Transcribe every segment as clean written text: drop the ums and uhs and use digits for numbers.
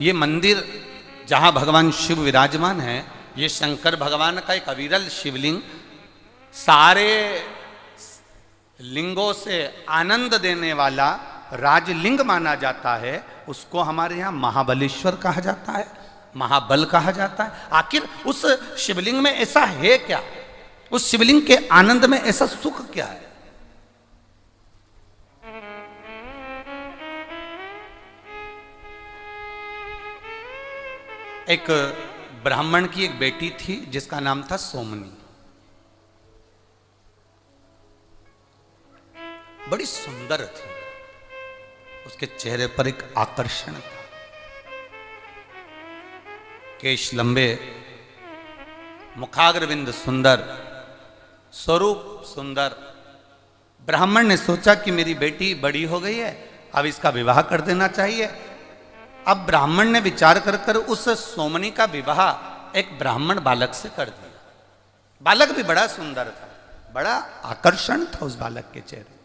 ये मंदिर जहाँ भगवान शिव विराजमान है, ये शंकर भगवान का एक अविरल शिवलिंग, सारे लिंगों से आनंद देने वाला राजलिंग माना जाता है। उसको हमारे यहाँ महाबलेश्वर कहा जाता है, महाबल कहा जाता है। आखिर उस शिवलिंग में ऐसा है क्या? उस शिवलिंग के आनंद में ऐसा सुख क्या है? एक ब्राह्मण की एक बेटी थी जिसका नाम था सोमनी। बड़ी सुंदर थी, उसके चेहरे पर एक आकर्षण था, केश लंबे, मुखाग्रविंद सुंदर, स्वरूप सुंदर। ब्राह्मण ने सोचा कि मेरी बेटी बड़ी हो गई है, अब इसका विवाह कर देना चाहिए। अब ब्राह्मण ने विचार कर कर उस सोमनी का विवाह एक ब्राह्मण बालक से कर दिया। बालक भी बड़ा सुंदर था, बड़ा आकर्षण था उस बालक के चेहरे।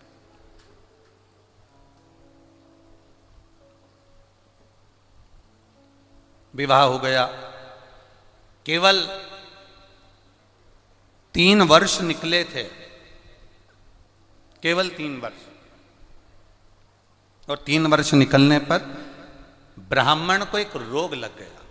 विवाह हो गया। केवल 3 वर्ष निकले थे, केवल 3 वर्ष। और 3 वर्ष निकलने पर ब्राह्मण को एक रोग लग गया।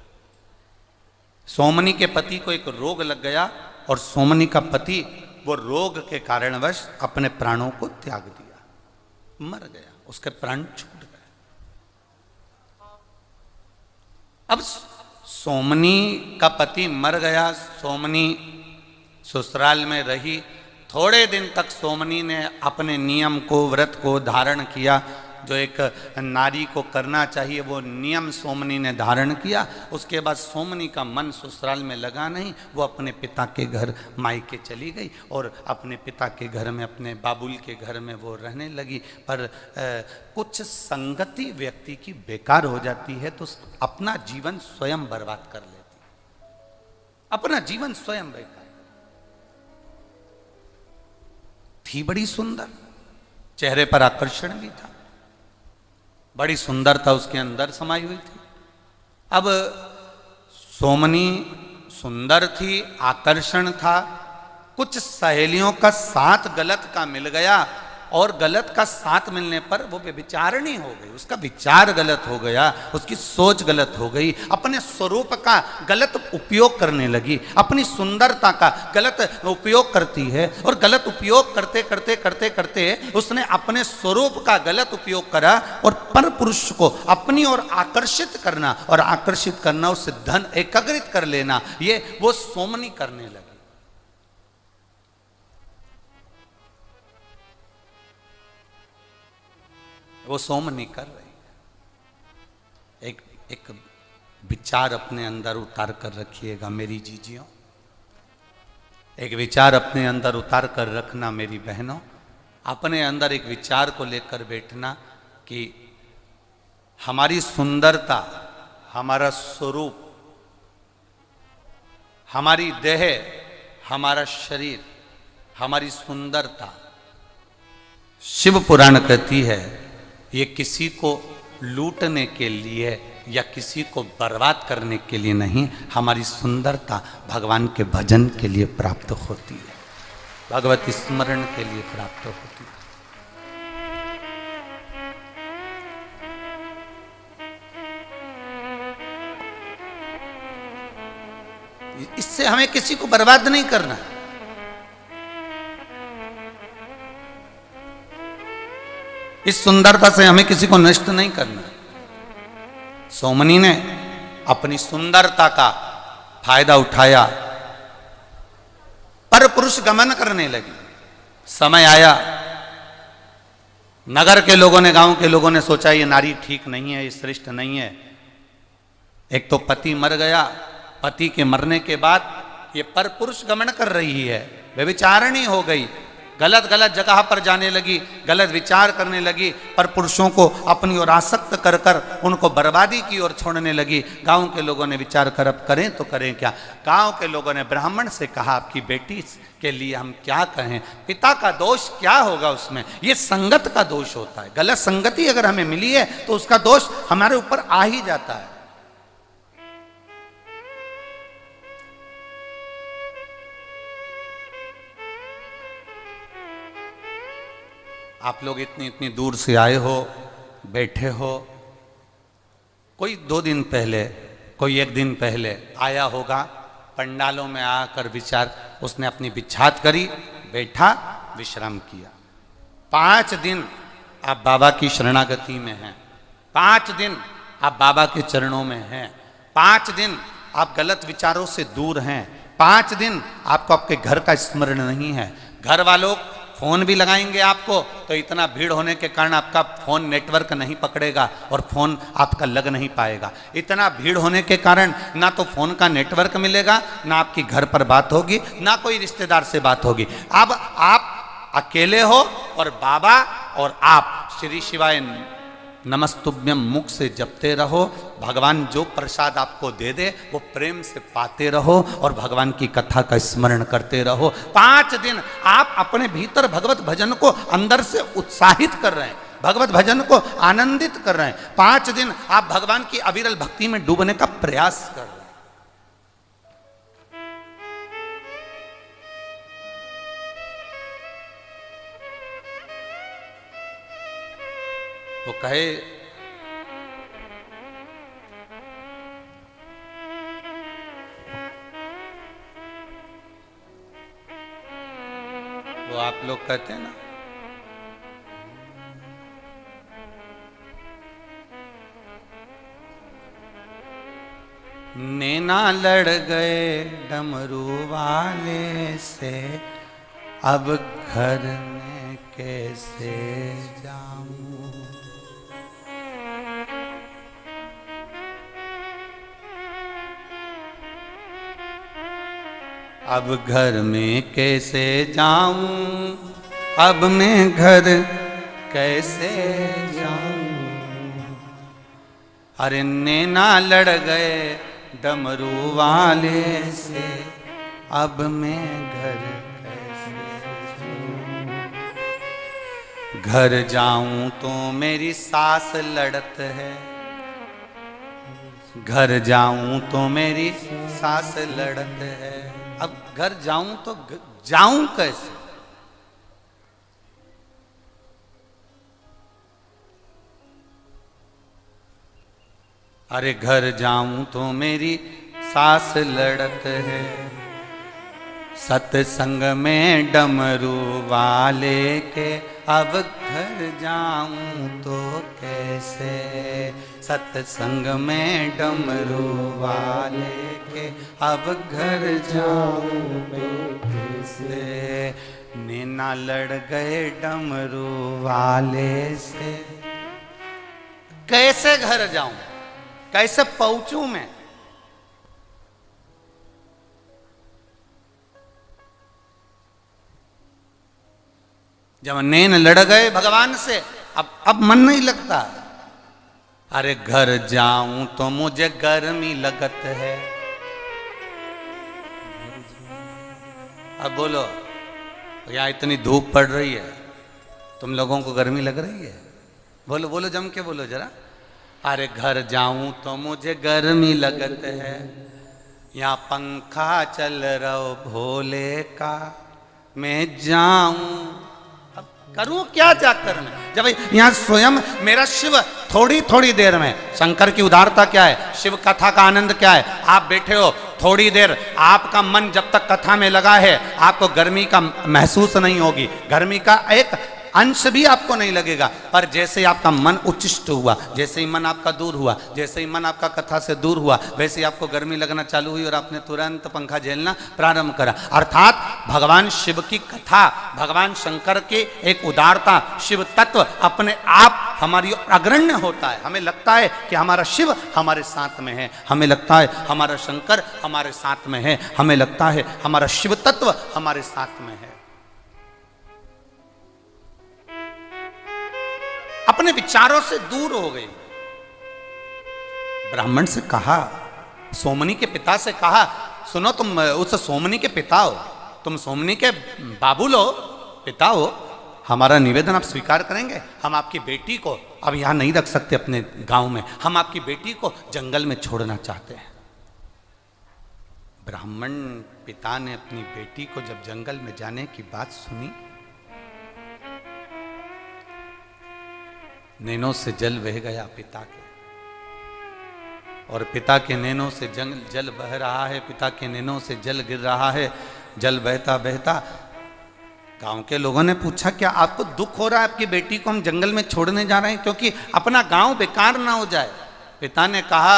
सोमनी के पति को एक रोग लग गया और सोमनी का पति वो रोग के कारणवश अपने प्राणों को त्याग दिया, मर गया, उसके प्राण छूट गए। अब सोमनी का पति मर गया, सोमनी ससुराल में रही। थोड़े दिन तक सोमनी ने अपने नियम को, व्रत को धारण किया, जो एक नारी को करना चाहिए वो नियम सोमनी ने धारण किया। उसके बाद सोमनी का मन ससुराल में लगा नहीं, वो अपने पिता के घर मायके चली गई और अपने पिता के घर में, अपने बाबुल के घर में वो रहने लगी। पर कुछ संगति व्यक्ति की बेकार हो जाती है तो अपना जीवन स्वयं बर्बाद कर लेती, अपना जीवन स्वयं बेकार। थी बड़ी सुंदर, चेहरे पर आकर्षण भी था, बड़ी सुंदरता उसके अंदर समाई हुई थी। अब सोमनी सुंदर थी, आकर्षण था, कुछ सहेलियों का साथ गलत का मिल गया और गलत का साथ मिलने पर वो व्यभिचारिणी हो गई। उसका विचार गलत हो गया, उसकी सोच गलत हो गई, अपने स्वरूप का गलत उपयोग करने लगी, अपनी सुंदरता का गलत उपयोग करती है। और गलत उपयोग करते करते करते करते उसने अपने स्वरूप का गलत उपयोग करा और पर पुरुष को अपनी ओर आकर्षित करना और आकर्षित करना, उससे धन एकत्रित कर लेना, ये वो सोमनी करने लगी। वो सोमनी कर रही है। एक विचार अपने अंदर उतार कर रखिएगा मेरी जीजियों, एक विचार अपने अंदर उतार कर रखना मेरी बहनों। अपने अंदर एक विचार को लेकर बैठना कि हमारी सुंदरता, हमारा स्वरूप, हमारी देह, हमारा शरीर, हमारी सुंदरता, शिव पुराण कहती है ये किसी को लूटने के लिए या किसी को बर्बाद करने के लिए नहीं, हमारी सुंदरता भगवान के भजन के लिए प्राप्त होती है, भगवती स्मरण के लिए प्राप्त होती है। इससे हमें किसी को बर्बाद नहीं करना है। इस सुंदरता से हमें किसी को नष्ट नहीं करना। सोमनी ने अपनी सुंदरता का फायदा उठाया, पर पुरुष गमन करने लगी। समय आया, नगर के लोगों ने, गांव के लोगों ने सोचा ये नारी ठीक नहीं है, ये श्रेष्ठ नहीं है। एक तो पति मर गया, पति के मरने के बाद ये पर पुरुष गमन कर रही है, व्यभिचारिणी हो गई, गलत गलत जगह पर जाने लगी, गलत विचार करने लगी, पर पुरुषों को अपनी ओर आसक्त कर कर उनको बर्बादी की ओर छोड़ने लगी। गांव के लोगों ने विचार कर अब करें तो करें क्या। गांव के लोगों ने ब्राह्मण से कहा आपकी बेटी के लिए हम क्या कहें, पिता का दोष क्या होगा उसमें, ये संगत का दोष होता है। गलत संगति अगर हमें मिली है तो उसका दोष हमारे ऊपर आ ही जाता है। आप लोग इतनी इतनी दूर से आए हो, बैठे हो। कोई 2 दिन पहले, कोई 1 दिन पहले आया होगा, पंडालों में आकर विचार, उसने अपनी बिछात करी, बैठा, विश्राम किया। 5 दिन आप बाबा की शरणागति में हैं, 5 दिन आप बाबा के चरणों में हैं, 5 दिन आप गलत विचारों से दूर हैं, 5 दिन आपको आपके घर का स्मरण नहीं है। घर वालों फोन भी लगाएंगे आपको तो इतना भीड़ होने के कारण आपका फोन नेटवर्क नहीं पकड़ेगा और फोन आपका लग नहीं पाएगा। इतना भीड़ होने के कारण ना तो फोन का नेटवर्क मिलेगा, ना आपकी घर पर बात होगी, ना कोई रिश्तेदार से बात होगी। अब आप अकेले हो और बाबा और आप श्री शिवाय नमस्तुभ्यम मुख से जपते रहो। भगवान जो प्रसाद आपको दे दे वो प्रेम से पाते रहो और भगवान की कथा का स्मरण करते रहो। 5 दिन आप अपने भीतर भगवत भजन को अंदर से उत्साहित कर रहे हैं, भगवत भजन को आनंदित कर रहे हैं। 5 दिन आप भगवान की अविरल भक्ति में डूबने का प्रयास कर रहे हैं। वो कहे वो आप लोग कहते हैं ना, नैना लड़ गए डमरू वाले से, अब घर में कैसे जाऊं। अब घर में कैसे जाऊं, अब मैं घर कैसे जाऊं। अरे नैना लड़ गए डमरू वाले से, अब मैं घर कैसे जाऊं। घर जाऊं तो मेरी सास लड़त है, घर जाऊं तो मेरी सास लड़त है। अब घर जाऊं तो जाऊं कैसे। अरे घर जाऊं तो मेरी सास लड़त है, सत्संग में डमरू वाले के, अब घर जाऊं तो कैसे। सत्संग में डमरू वाले के, अब घर जाऊं तो कैसे। नैना लड़ गए डमरू वाले से, कैसे घर जाऊं, कैसे पहुंचूं मैं। जब नैन लड़ गए भगवान से, अब मन नहीं लगता। अरे घर जाऊं तो मुझे गर्मी लगत है। अब बोलो, यहाँ इतनी धूप पड़ रही है, तुम लोगों को गर्मी लग रही है? बोलो बोलो, जम के बोलो जरा। अरे घर जाऊं तो मुझे गर्मी लगत है, यहाँ पंखा चल रहा भोले का, मैं जाऊं करूं क्या जाकर मैं। जब यहां स्वयं मेरा शिव थोड़ी थोड़ी देर में, शंकर की उदारता क्या है, शिव कथा का आनंद क्या है। आप बैठे हो थोड़ी देर, आपका मन जब तक कथा में लगा है आपको गर्मी का महसूस नहीं होगी, गर्मी का एक अंश भी आपको नहीं लगेगा। पर जैसे ही आपका मन उच्चिष्ट हुआ, जैसे ही मन आपका दूर हुआ, जैसे ही मन आपका कथा से दूर हुआ, वैसे ही आपको गर्मी लगना चालू हुई और आपने तुरंत पंखा झेलना प्रारंभ करा। अर्थात भगवान शिव की कथा, भगवान शंकर की एक उदारता, शिव तत्व अपने आप हमारी अग्रण्य होता है। हमें लगता है कि हमारा शिव हमारे साथ में है, हमें लगता है हमारा शंकर हमारे साथ में है, हमें लगता है हमारा शिव तत्व हमारे साथ में है। अपने विचारों से दूर हो गए। ब्राह्मण से कहा, सोमनी के पिता से कहा, सुनो तुम उस सोमनी के पिता हो, तुम सोमनी के बाबू लो, पिता हो, हमारा निवेदन आप स्वीकार करेंगे। हम आपकी बेटी को अब यहां नहीं रख सकते अपने गांव में, हम आपकी बेटी को जंगल में छोड़ना चाहते हैं। ब्राह्मण पिता ने अपनी बेटी को जब जंगल में जाने की बात सुनी नैनों से जल बह गया पिता के, और पिता के नैनों से जल बह रहा है, पिता के नैनों से जल गिर रहा है। जल बहता बहता गांव के लोगों ने पूछा, क्या आपको दुख हो रहा है, आपकी बेटी को हम जंगल में छोड़ने जा रहे हैं क्योंकि अपना गांव बेकार ना हो जाए? पिता ने कहा,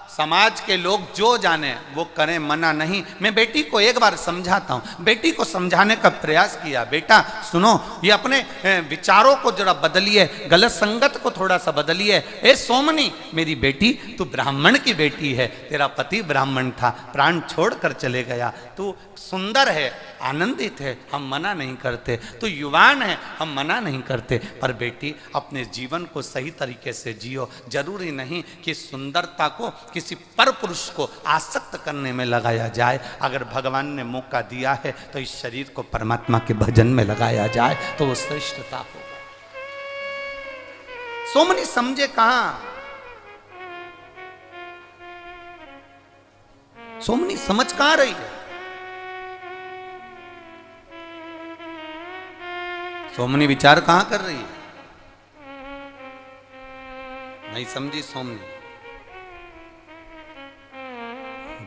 समाज के लोग जो जाने वो करें, मना नहीं। मैं बेटी को एक बार समझाता हूं। बेटी को समझाने का प्रयास किया, बेटा सुनो, ये अपने विचारों को जरा बदलिए, गलत संगत को थोड़ा सा बदलिए। ए सोमनी, मेरी बेटी, तू ब्राह्मण की बेटी है, तेरा पति ब्राह्मण था, प्राण छोड़कर चले गया, तू सुंदर है, आनंदित है, हम मना नहीं करते, तू युवान है, हम मना नहीं करते, पर बेटी अपने जीवन को सही तरीके से जियो। जरूरी नहीं कि सुंदरता को किसी पर पुरुष को आसक्त करने में लगाया जाए। अगर भगवान ने मौका दिया है तो इस शरीर को परमात्मा के भजन में लगाया जाए तो वो श्रेष्ठता होगा। सोमनी समझे कहां, सोमनी समझ कहां रही है? सोमनी विचार कहां कर रही है? नहीं समझी सोमनी।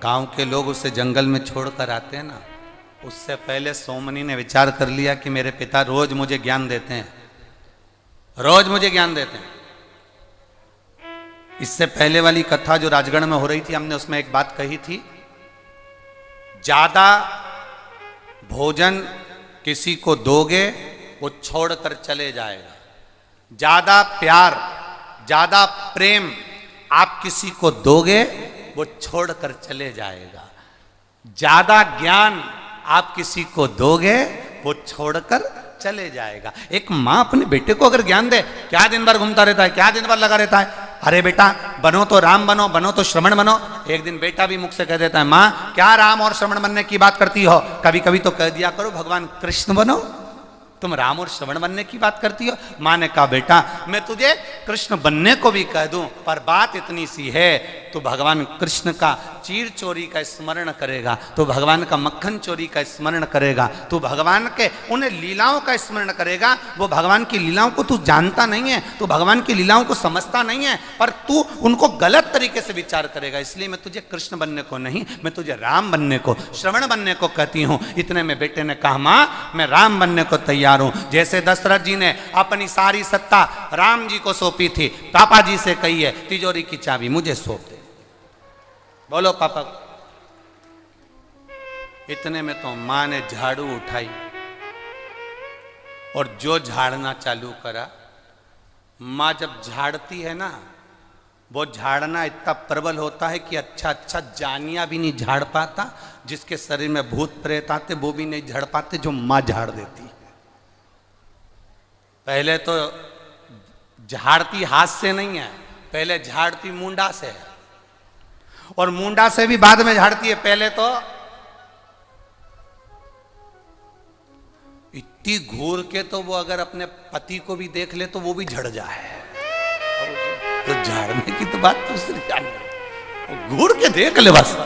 गांव के लोग उसे जंगल में छोड़कर आते हैं ना, उससे पहले सोमनी ने विचार कर लिया कि मेरे पिता रोज मुझे ज्ञान देते हैं, रोज मुझे ज्ञान देते हैं। इससे पहले वाली कथा जो राजगढ़ में हो रही थी, हमने उसमें एक बात कही थी, ज्यादा भोजन किसी को दोगे वो छोड़कर चले जाएगा, ज्यादा प्यार, ज्यादा प्रेम आप किसी को दोगे वो छोड़कर चले जाएगा, ज्यादा ज्ञान आप किसी को दोगे वो छोड़कर चले जाएगा। एक माँ अपने बेटे को अगर ज्ञान दे, क्या दिन भर घूमता रहता है, क्या दिन भर लगा रहता है, अरे बेटा बनो तो राम बनो, बनो तो श्रवण बनो। एक दिन बेटा भी मुख से कह देता है, माँ क्या राम और श्रवण बनने की बात करती हो, कभी कभी तो कह दिया करो भगवान कृष्ण बनो, तुम राम और श्रवण बनने की बात करती हो। माँ ने कहा, बेटा मैं तुझे कृष्ण बनने को भी कह दूं, पर बात इतनी सी है, तो भगवान कृष्ण का चीर चोरी का स्मरण करेगा, तो भगवान का मक्खन चोरी का स्मरण करेगा, तो भगवान के उन लीलाओं का स्मरण करेगा। वो भगवान की लीलाओं को तू जानता नहीं है, तो भगवान की लीलाओं को समझता नहीं है, पर तू उनको गलत तरीके से विचार करेगा। इसलिए मैं तुझे कृष्ण बनने को नहीं, मैं तुझे राम बनने को, श्रवण बनने को कहती हूँ। इतने में बेटे ने कहा, माँ मैं राम बनने को तैयार हूं। जैसे दशरथ जी ने अपनी सारी सत्ता राम जी को सौंपी थी, पापा जी से कही है तिजोरी की चाबी मुझे सौंप दे, बोलो पापा। इतने में तो मां ने झाड़ू उठाई और जो झाड़ना चालू करा। मां जब झाड़ती है ना, वो झाड़ना इतना प्रबल होता है कि अच्छा जानिया भी नहीं झाड़ पाता, जिसके शरीर में भूत प्रेत आते वो भी नहीं झाड़ पाते, जो मां झाड़ देती है। पहले तो झाड़ती हाथ से नहीं है, पहले झाड़ती मुंडा से है, और मुंडा से भी बाद में झाड़ती है। पहले तो इतनी घूर के तो वो अगर अपने पति को भी देख ले तो वो भी झड़ जाए, तो झाड़ने की तो बात दूसरी जानी, घूर के देख ले बस।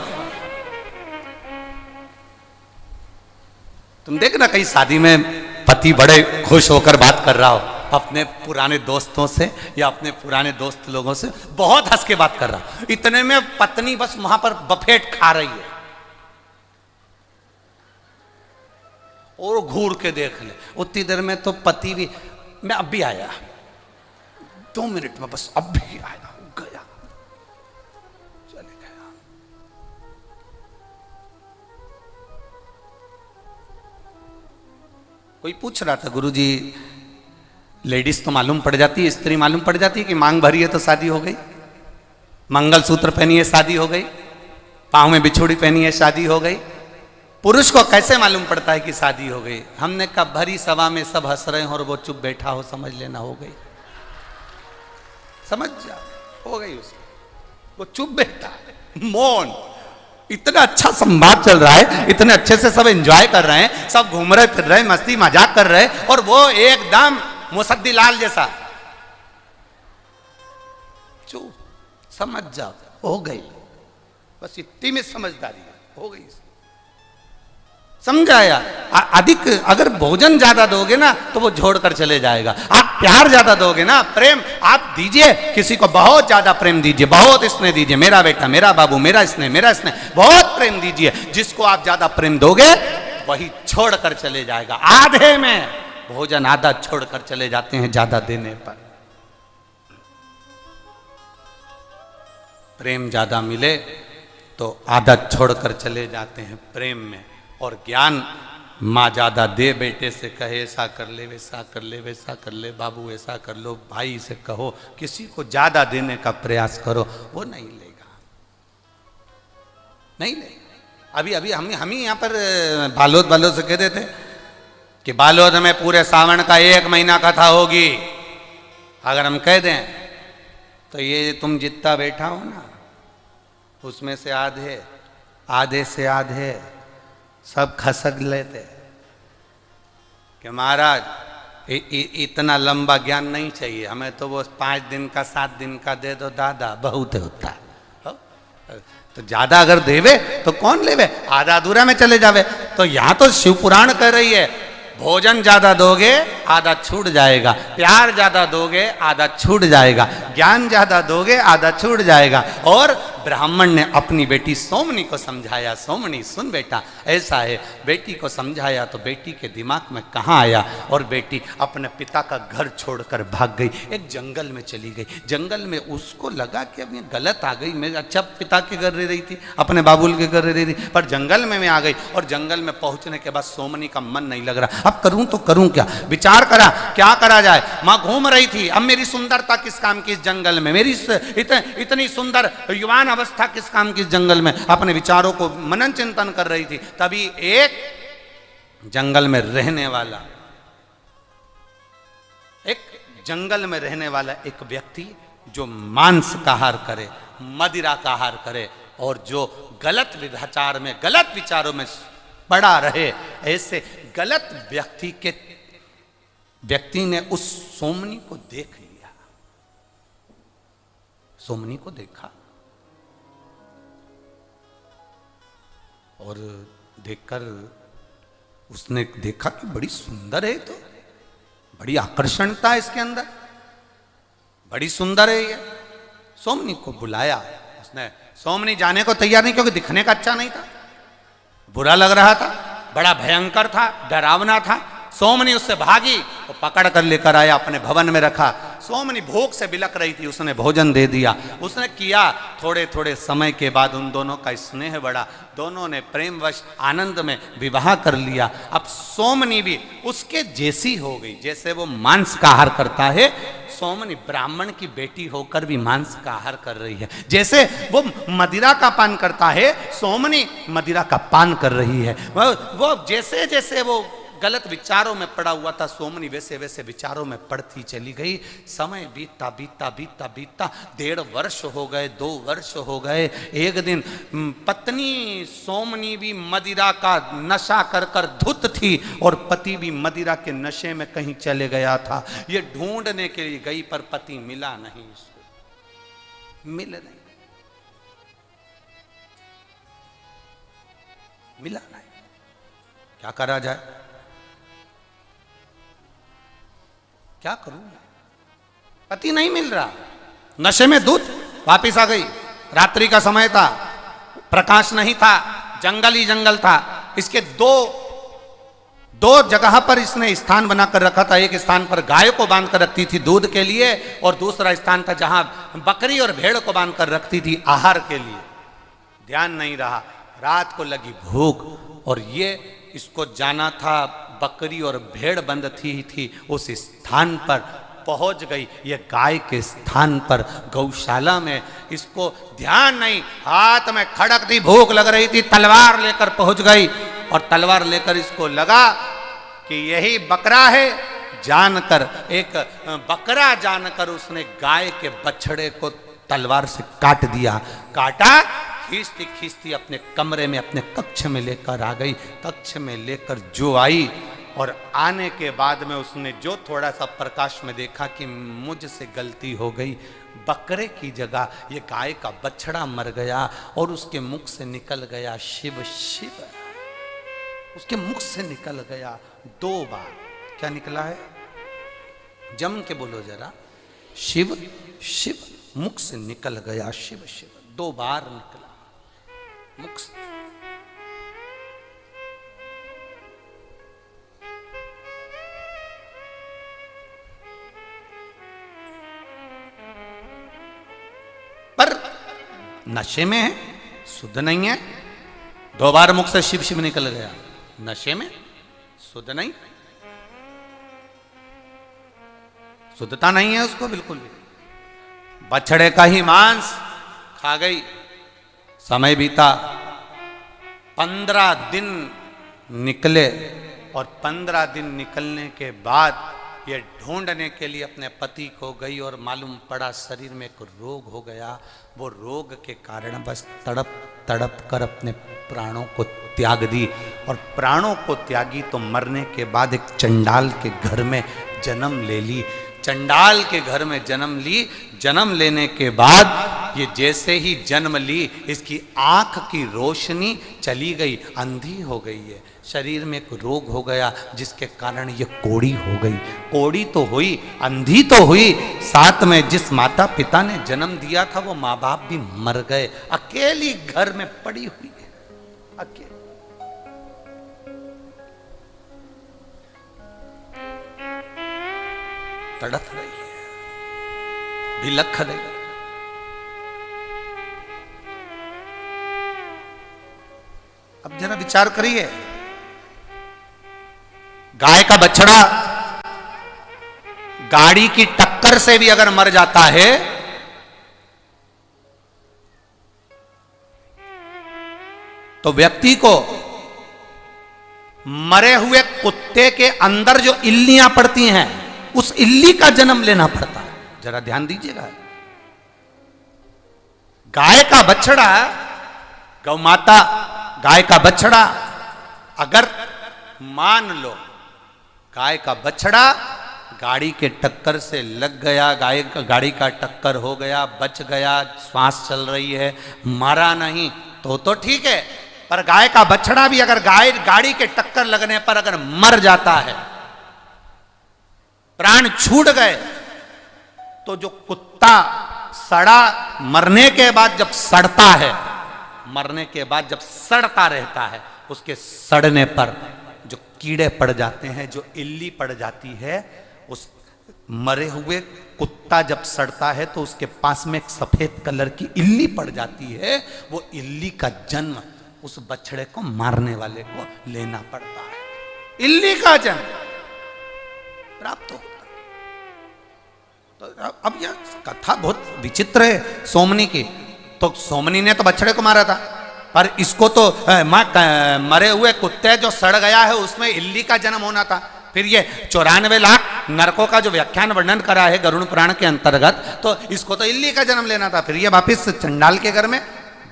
तुम देखना कहीं शादी में पति बड़े खुश होकर बात कर रहा हो अपने पुराने दोस्तों से या अपने पुराने दोस्त लोगों से, बहुत हंस के बात कर रहा, इतने में पत्नी बस वहां पर बफेट खा रही है, और घूर के देख ले। उतनी देर में तो पति भी, मैं अब भी आया, 2 मिनट में बस अब भी आया, गया, चले गया। कोई पूछ रहा था, गुरुजी लेडीज तो मालूम पड़ जाती है, स्त्री मालूम पड़ जाती है कि मांग भरी है तो शादी हो गई, मंगलसूत्र पहनी है शादी हो गई, पांव में बिछुड़ी पहनी है शादी हो गई, पुरुष को कैसे मालूम पड़ता है कि शादी हो गई? हमने कहा भरी सभा में सब हंस रहे हो और वो चुप बैठा हो, समझ लेना हो गई, समझ जा, हो गई उसको, वो चुप बैठा है, मौन। इतना अच्छा संवाद चल रहा है, इतने अच्छे से सब एंजॉय कर रहे हैं, सब घूम रहे फिर रहे, मस्ती मजाक कर रहे, और वो एकदम मुसद्दी लाल जैसा चुप। समझ जाओ, हो गई, बस इतनी में समझदारी हो गई, समझाया। अधिक अगर भोजन ज्यादा दोगे ना तो वो छोड़कर चले जाएगा। आप प्यार ज्यादा दोगे ना, प्रेम आप दीजिए, किसी को बहुत ज्यादा प्रेम दीजिए, बहुत स्नेह दीजिए, मेरा बेटा, मेरा बाबू, मेरा स्नेह, बहुत प्रेम दीजिए। जिसको आप ज्यादा प्रेम दोगे वही छोड़कर चले जाएगा। आधे में भोजन आधा छोड़कर चले जाते हैं ज्यादा देने पर। प्रेम ज्यादा मिले तो आधा छोड़कर चले जाते हैं प्रेम में। और ज्ञान माँ ज्यादा दे, बेटे से कहे ऐसा कर ले, वैसा कर ले, वैसा कर ले, बाबू ऐसा कर लो, भाई से कहो, किसी को ज्यादा देने का प्रयास करो, वो नहीं लेगा, नहीं लेगा। अभी अभी हम ही यहाँ पर बालोद से कहते थे कि बालोद में पूरे सावन का 1 महीना कथा होगी। अगर हम कह दें तो ये तुम जितना बैठा हो ना उसमें से आधे से आधे सब खसक लेते कि महाराज इतना लंबा ज्ञान नहीं चाहिए हमें, तो वो 5 दिन का 7 दिन का दे दो दादा, बहुत होता है। तो ज्यादा अगर देवे तो कौन लेवे, आधा अधूरा में चले जावे। तो यहाँ तो शिव पुराण कह रही है, भोजन ज्यादा दोगे आधा छूट जाएगा, प्यार ज्यादा दोगे आधा छूट जाएगा, ज्ञान ज्यादा दोगे आधा छूट जाएगा। और ब्राह्मण ने अपनी बेटी सोमनी को समझाया, सोमनी सुन बेटा ऐसा है। बेटी को समझाया तो बेटी के दिमाग में कहाँ आया, और बेटी अपने पिता का घर छोड़कर भाग गई, एक जंगल में चली गई। जंगल में उसको लगा कि अब ये गलत आ गई, मैं अच्छा पिता के घर रह रही थी, अपने बाबुल के घर रह रही थी, पर जंगल में मैं आ गई। और जंगल में पहुंचने के बाद सोमनी का मन नहीं लग रहा, अब करूं तो करूं क्या। विचार करा क्या करा जाए। माँ घूम रही थी, अब मेरी सुंदरता किस काम की इस जंगल में, मेरी इतनी सुंदर युवान अवस्था किस काम की इस जंगल में। अपने विचारों को मनन चिंतन कर रही थी, तभी एक जंगल में रहने वाला एक व्यक्ति जो मांस का आहार करे, मदिरा का आहार करे, और जो गलत विचार में, गलत विचारों में पड़ा रहे, ऐसे गलत व्यक्ति ने उस सोमनी को देख लिया। सोमनी को देखा और देखकर उसने देखा कि बड़ी सुंदर है, तो बड़ी आकर्षणता है इसके अंदर, बड़ी सुंदर है ये। सोमनी को बुलाया उसने। सोमनी जाने को तैयार नहीं, क्योंकि दिखने का अच्छा नहीं था, बुरा लग रहा था, बड़ा भयंकर था, डरावना था। सोमनी उससे भागी, वो पकड़ कर लेकर आया, अपने भवन में रखा। सोमनी भूख से बिलक रही थी, उसने भोजन दे दिया। उसने किया, थोड़े थोड़े समय के बाद उन दोनों का स्नेह बढ़ा, दोनों ने प्रेमवश आनंद में विवाह कर लिया। अब सोमनी भी उसके जैसी हो गई, जैसे वो मांस का आहार करता है, सोमनी ब्राह्मण की बेटी होकर भी मांस का आहार कर रही है। जैसे वो मदिरा का पान करता है, सोमनी मदिरा का पान कर रही है। वो जैसे जैसे वो गलत विचारों में पड़ा हुआ था, सोमनी वैसे वैसे विचारों में पड़ती चली गई। समय बीतता बीतता बीतता बीतता 1.5 वर्ष हो गए, 2 वर्ष हो गए। एक दिन पत्नी सोमनी भी मदिरा का नशा कर कर धुत थी, और पति भी मदिरा के नशे में कहीं चले गया था। ये ढूंढने के लिए गई, पर पति मिला नहीं, मिला नहीं। क्या करा जाए, क्या करूं, पति नहीं मिल रहा, नशे में धुत। वापिस आ गई, रात्रि का समय था, प्रकाश नहीं था, जंगल ही जंगल था। इसके दो जगह पर इसने स्थान बनाकर रखा था। एक स्थान पर गाय को बांध कर रखती थी दूध के लिए, और दूसरा स्थान था जहां बकरी और भेड़ को बांध कर रखती थी आहार के लिए। ध्यान नहीं रहा, रात को लगी भूख, और ये इसको जाना था, बकरी और भेड़ बंद थी उस स्थान पर पहुंच गई। ये गाय के स्थान पर गौशाला में, इसको ध्यान नहीं, हाथ में खड़क थी, भूख लग रही थी, तलवार लेकर पहुंच गई। और तलवार लेकर इसको लगा कि यही बकरा है, जानकर, एक बकरा जानकर उसने गाय के बछड़े को तलवार से काट दिया। काटा, खींचती खींचती अपने कमरे में, अपने कक्ष में लेकर आ गई। कक्ष में लेकर जो आई, और आने के बाद में उसने जो थोड़ा सा प्रकाश में देखा कि मुझसे गलती हो गई, बकरे की जगह ये गाय का बछड़ा मर गया, और उसके मुख से निकल गया शिव शिव। उसके मुख से निकल गया 2 बार। क्या निकला है? जम के बोलो जरा, शिव शिव। मुख से निकल गया शिव शिव, 2 बार निकला मुख से। पर नशे में है, शुद्ध नहीं है। 2 बार मुख से शिव शिव निकल गया, नशे में, शुद्ध नहीं, शुद्धता नहीं है उसको बिल्कुल भी। बछड़े का ही मांस खा गई। समय बीता, 15 दिन निकले, और 15 दिन निकलने के बाद ये ढूंढने के लिए अपने पति को गई, और मालूम पड़ा शरीर में एक रोग हो गया। वो रोग के कारण बस तड़प तड़प कर अपने प्राणों को त्याग दी, और प्राणों को त्यागी तो मरने के बाद एक चंडाल के घर में जन्म ले ली। चंडाल के घर में जन्म ली। जन्म लेने के बाद ये जैसे ही जन्म ली, इसकी आंख की रोशनी चली गई, अंधी हो गई है। शरीर में एक रोग हो गया जिसके कारण ये कोड़ी हो गई। कोड़ी तो हुई, अंधी तो हुई, साथ में जिस माता पिता ने जन्म दिया था वो माँ बाप भी मर गए। अकेली घर में पड़ी हुई है, अकेली। तड़प रही है, बिलख रही है। अब जरा विचार करिए, गाय का बछड़ा गाड़ी की टक्कर से भी अगर मर जाता है तो व्यक्ति को मरे हुए कुत्ते के अंदर जो इल्लियां पड़ती हैं उस इल्ली का जन्म लेना पड़ता है। जरा ध्यान दीजिएगा। गाय का बछड़ा, गौ माता गाय का बछड़ा, अगर मान लो गाय का बछड़ा गाड़ी के टक्कर से लग गया, गाड़ी का टक्कर हो गया, बच गया, श्वास चल रही है, मरा नहीं तो ठीक है। पर गाय का बछड़ा भी अगर गाड़ी के टक्कर लगने पर अगर मर जाता है, प्राण छूट गए, तो जो कुत्ता सड़ा, मरने के बाद जब सड़ता है, मरने के बाद जब सड़ता रहता है, उसके सड़ने पर जो कीड़े पड़ जाते हैं, जो इल्ली पड़ जाती है, उस मरे हुए कुत्ता जब सड़ता है तो उसके पास में एक सफेद कलर की इल्ली पड़ जाती है। वो इल्ली का जन्म उस बछड़े को मारने वाले को लेना पड़ता है। इल्ली का जन्म प्राप्त होता है। तो अब यह कथा बहुत विचित्र है सोमनी की। तो सोमनी ने तो बछड़े को मारा था, पर इसको तो मरे हुए कुत्ते जो सड़ गया है उसमें इल्ली का जन्म होना था। फिर ये 94 लाख नरकों का जो व्याख्यान वर्णन करा है गरुड़ पुराण के अंतर्गत, तो इसको तो इल्ली का जन्म लेना था। फिर ये वापिस चंडाल के घर में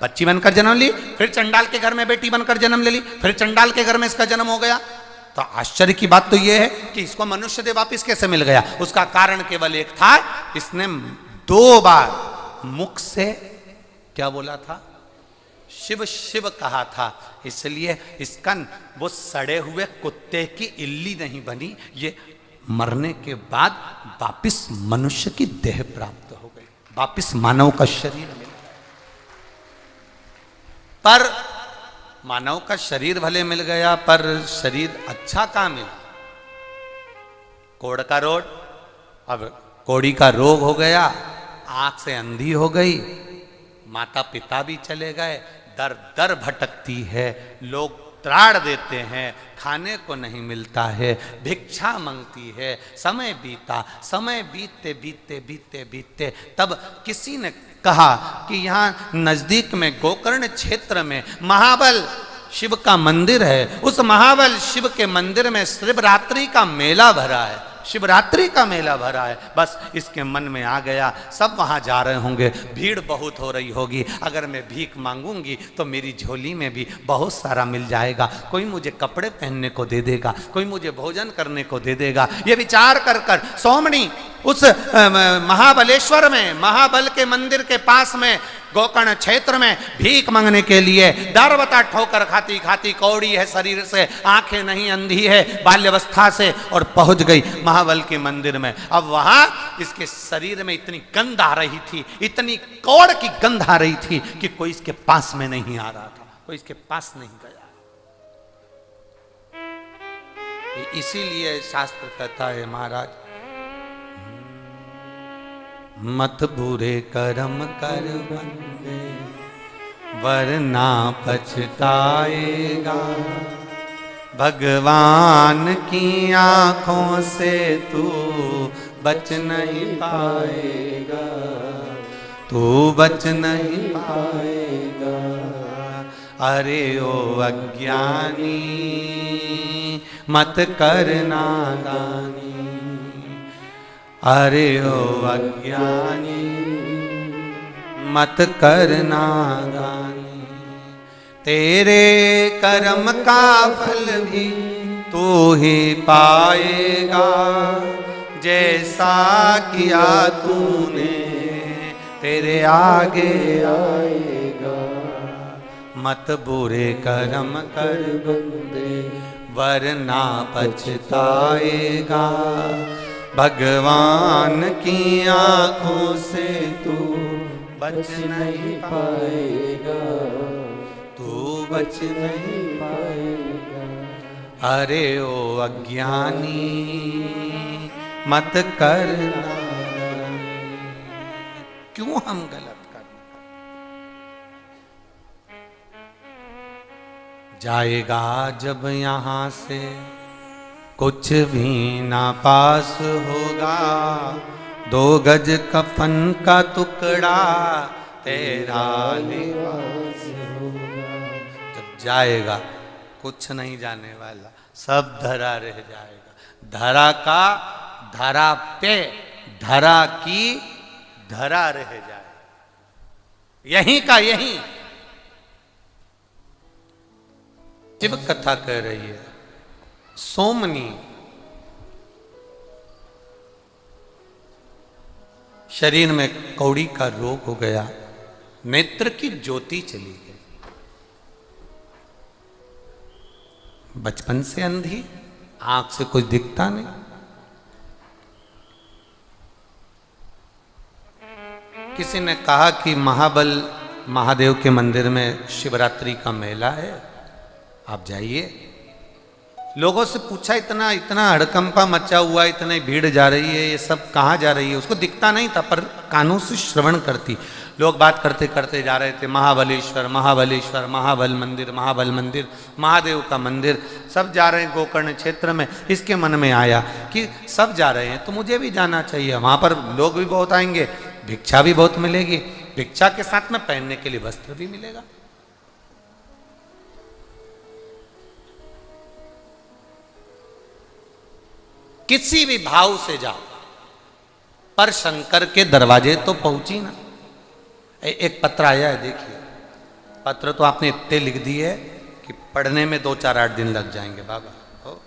बच्ची बनकर जन्म ली, फिर चंडाल के घर में बेटी बनकर जन्म ले ली, फिर चंडाल के घर में इसका जन्म हो गया। तो आश्चर्य की बात तो यह है कि इसको मनुष्य देह वापिस कैसे मिल गया। उसका कारण केवल एक था, इसने 2 बार मुख से क्या बोला था, शिव शिव कहा था, इसलिए इसका वो सड़े हुए कुत्ते की इल्ली नहीं बनी, ये मरने के बाद वापिस मनुष्य की देह प्राप्त हो गई, वापिस मानव का शरीर मिल गया। पर मानव का शरीर भले मिल गया, पर शरीर अच्छा कहां मिला। कोड़ का रोग, अब कोड़ी का रोग हो गया, आंख से अंधी हो गई, माता पिता भी चले गए, दर दर भटकती है, लोग त्राड़ देते हैं, खाने को नहीं मिलता है, भिक्षा मांगती है। समय बीता, समय बीतते बीतते बीतते बीतते तब किसी ने कहा कि यहाँ नजदीक में गोकर्ण क्षेत्र में महाबल शिव का मंदिर है, उस महाबल शिव के मंदिर में शिवरात्रि का मेला भरा है, शिवरात्रि का मेला भरा है। बस इसके मन में आ गया, सब वहां जा रहे होंगे, भीड़ बहुत हो रही होगी, अगर मैं भीख मांगूंगी तो मेरी झोली में भी बहुत सारा मिल जाएगा, कोई मुझे कपड़े पहनने को दे देगा, कोई मुझे भोजन करने को दे देगा। ये विचार कर कर सोमनी उस महाबलेश्वर में, महाबल के मंदिर के पास में, गोकर्ण क्षेत्र में भीख मांगने के लिए दरबता ठोकर खाती खाती, कौड़ी है शरीर से, आंखें नहीं, अंधी है बाल्यावस्था से, और पहुंच गई महाबल के मंदिर में। अब वहां इसके शरीर में इतनी गंध आ रही थी, इतनी कौड़ की गंध आ रही थी कि कोई इसके पास में नहीं आ रहा था, कोई इसके पास नहीं गया। इसीलिए शास्त्र कहता है महाराज, मत बुरे कर्म कर बंदे वरना पछताएगा, भगवान की आंखों से तू बच नहीं पाएगा, तू बच नहीं पाएगा। अरे ओ अज्ञानी मत कर नादानी, अरे ओ अज्ञानी मत कर नादानी, तेरे कर्म का फल भी तू ही पाएगा, जैसा किया तूने तेरे आगे आएगा। मत बुरे कर्म कर बंदे वरना पछताएगा, भगवान की आंखों से तू बच नहीं पाएगा, तू बच नहीं पाएगा। अरे ओ अज्ञानी मत कर नादानी, क्यों हम गलत करते? जाएगा जब यहाँ से कुछ भी ना पास होगा, 2 गज कफन का टुकड़ा तेरा लिबास होगा। जब जाएगा कुछ नहीं जाने वाला, सब धरा रह जाएगा। धरा का धरा पे, धरा की धरा रह जाए, यहीं का यहीं। शिव कथा कह रही है, सोमनी शरीर में कौड़ी का रोग हो गया, नेत्र की ज्योति चली गई, बचपन से अंधी, आंख से कुछ दिखता नहीं। किसी ने कहा कि महाबल महादेव के मंदिर में शिवरात्रि का मेला है, आप जाइए। लोगों से पूछा, इतना इतना हड़कंपा मचा हुआ, इतनी भीड़ जा रही है, ये सब कहाँ जा रही है? उसको दिखता नहीं था पर कानों से श्रवण करती। लोग बात करते करते जा रहे थे, महाबलेश्वर महाबलेश्वर, महाबल मंदिर महाबल मंदिर, महादेव का मंदिर, सब जा रहे हैं गोकर्ण क्षेत्र में। इसके मन में आया कि सब जा रहे हैं तो मुझे भी जाना चाहिए, वहाँ पर लोग भी बहुत आएंगे, भिक्षा भी बहुत मिलेगी, भिक्षा के साथ में पहनने के लिए वस्त्र भी मिलेगा। किसी भी भाव से जाओ, पर शंकर के दरवाजे तो पहुंची ना। एक पत्र आया है, देखिए। पत्र तो आपने इतने लिख दिए कि पढ़ने में 2-4-8 दिन लग जाएंगे बाबा। हो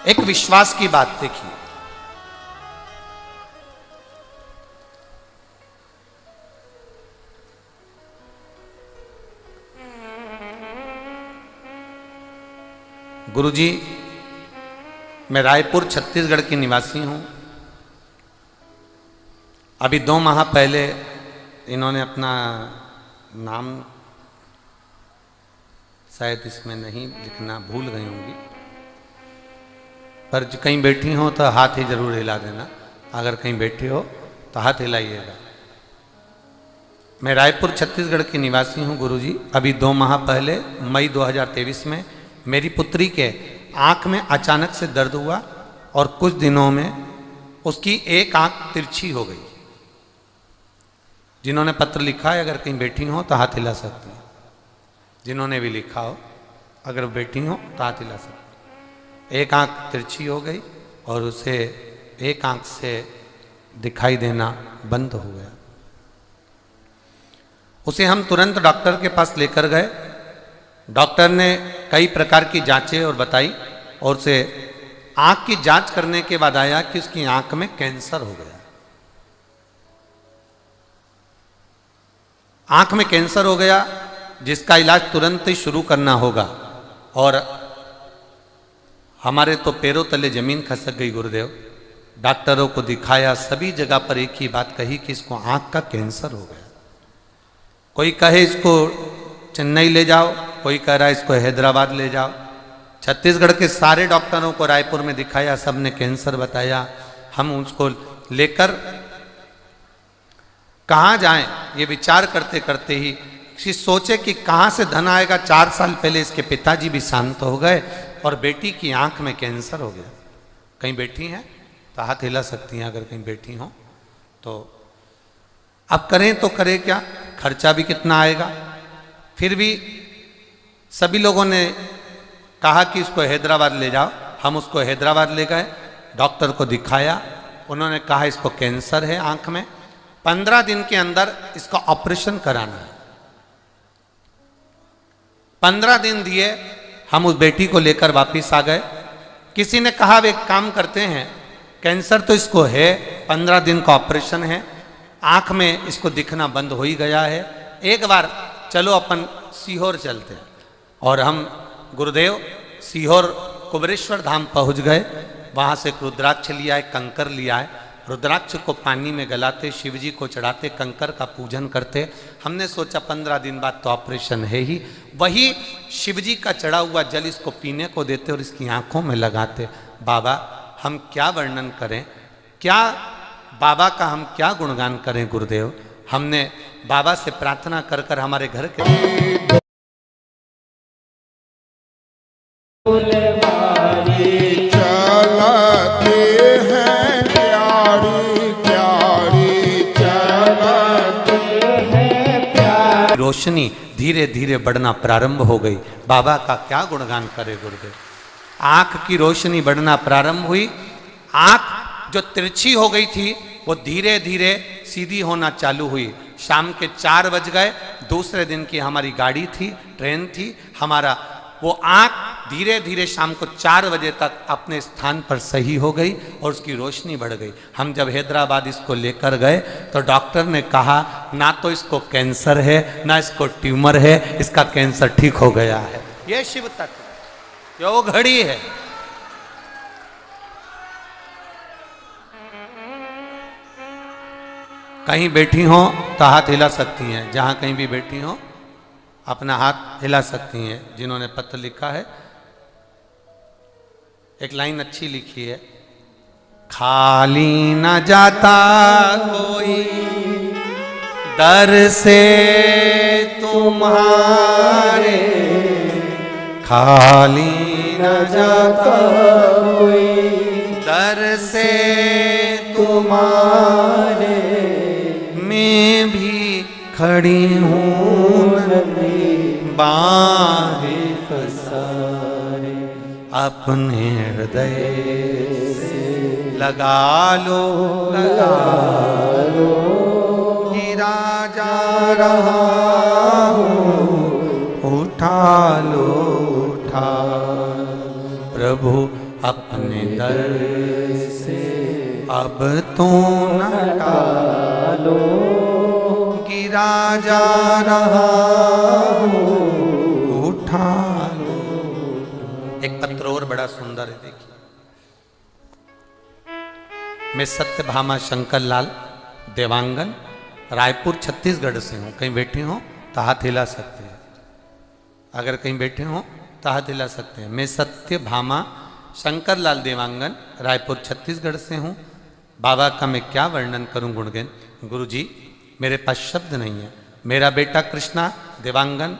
एक विश्वास की बात देखिए। गुरुजी, मैं रायपुर छत्तीसगढ़ की निवासी हूं। अभी 2 माह पहले इन्होंने अपना नाम शायद इसमें नहीं लिखना, भूल गई होंगी, पर कहीं बैठी हो तो हाथ ही जरूर हिला देना। अगर कहीं बैठे हो तो हाथ हिलाइएगा। मैं रायपुर छत्तीसगढ़ की निवासी हूं गुरुजी। अभी 2 माह पहले मई 2023 में मेरी पुत्री के आंख में अचानक से दर्द हुआ और कुछ दिनों में उसकी एक आंख तिरछी हो गई। जिन्होंने पत्र लिखा है, अगर कहीं बैठी हो तो हाथ हिला सकती हैं। जिन्होंने भी लिखा हो, अगर बैठी हो तो हाथ हिला सकती हैं। एक आंख तिरछी हो गई और उसे एक आंख से दिखाई देना बंद हो गया। उसे हम तुरंत डॉक्टर के पास लेकर गए। डॉक्टर ने कई प्रकार की जांचें और बताई और उसे आंख की जांच करने के बाद आया कि उसकी आंख में कैंसर हो गया। आंख में कैंसर हो गया, जिसका इलाज तुरंत ही शुरू करना होगा। और हमारे तो पैरों तले जमीन खसक गई गुरुदेव। डॉक्टरों को दिखाया, सभी जगह पर एक ही बात कही कि इसको आंख का कैंसर हो गया। कोई कहे इसको चेन्नई ले जाओ, कोई कह रहा है इसको हैदराबाद ले जाओ। छत्तीसगढ़ के सारे डॉक्टरों को रायपुर में दिखाया, सबने कैंसर बताया। हम उसको लेकर कहाँ जाएं, ये विचार करते करते ही किसी सोचे कि कहाँ से धन आएगा। 4 साल पहले इसके पिताजी भी शांत हो गए और बेटी की आंख में कैंसर हो गया। कहीं बैठी हैं तो हाथ हिला सकती हैं अगर कहीं बैठी हो तो। अब करें तो करें क्या, खर्चा भी कितना आएगा। फिर भी सभी लोगों ने कहा कि इसको हैदराबाद ले जाओ। हम उसको हैदराबाद ले गए, डॉक्टर को दिखाया। उन्होंने कहा इसको कैंसर है आंख में, 15 दिन के अंदर इसका ऑपरेशन कराना है। 15 दिन दिए, हम उस बेटी को लेकर वापिस आ गए। किसी ने कहा वे एक काम करते हैं, कैंसर तो इसको है, 15 दिन का ऑपरेशन है, आंख में इसको दिखना बंद हो ही गया है, एक बार चलो अपन सीहोर चलते हैं। और हम गुरुदेव सीहोर कुबरेश्वर धाम पहुंच गए। वहां से एक रुद्राक्ष लिया है, कंकर लिया है। रुद्राक्ष को पानी में गलाते, शिव जी को चढ़ाते, कंकर का पूजन करते। हमने सोचा 15 दिन बाद तो ऑपरेशन है ही, वही शिव जी का चढ़ा हुआ जल इसको पीने को देते और इसकी आंखों में लगाते। बाबा हम क्या वर्णन करें, क्या बाबा का हम क्या गुणगान करें गुरुदेव। हमने बाबा से प्रार्थना कर कर हमारे घर के चलते हैं प्यारी प्यारी, चलते हैं प्यारी। रोशनी धीरे धीरे बढ़ना प्रारंभ हो गई। बाबा का क्या गुणगान करे गुरुदेव। आंख की रोशनी बढ़ना प्रारंभ हुई। आंख जो तिरछी हो गई थी वो धीरे धीरे सीधी होना चालू हुई। शाम के 4 बज गए। दूसरे दिन की हमारी गाड़ी थी, ट्रेन थी। हमारा वो आंख धीरे धीरे शाम को 4 बजे तक अपने स्थान पर सही हो गई और उसकी रोशनी बढ़ गई। हम जब हैदराबाद इसको लेकर गए तो डॉक्टर ने कहा ना तो इसको कैंसर है ना इसको ट्यूमर है, इसका कैंसर ठीक हो गया है। ये शिव तत्व जो घड़ी है। कहीं बैठी हो तो हाथ हिला सकती हैं, जहां कहीं भी बैठी हो अपना हाथ हिला सकती हैं। जिन्होंने पत्र लिखा है, एक लाइन अच्छी लिखी है, खाली न जाता कोई दर से तुम्हारे, खाली न जाता कोई दर से तुम्हारे, मैं भी खड़ी हूँ बाहें पसारे, अपने हृदय से लगा लो गिरा जा रहा हूँ, उठा लो उठा प्रभु अपने दर से, अब तो न टालो गिरा जा रहा हूँ, उठा लो। एक पत्र और बड़ा सुंदर है, देखिए। मैं सत्यभामा शंकर लाल देवांगन रायपुर छत्तीसगढ़ से हूँ। कहीं बैठे हो तो हाथ हिला सकते हैं, अगर कहीं बैठे हो तो हाथ हिला सकते हैं। मैं सत्यभामा शंकर लाल देवांगन रायपुर छत्तीसगढ़ से हूँ। बाबा का मैं क्या वर्णन करूँ गुणगान। गुरु जी मेरे पास शब्द नहीं है। मेरा बेटा कृष्णा देवांगन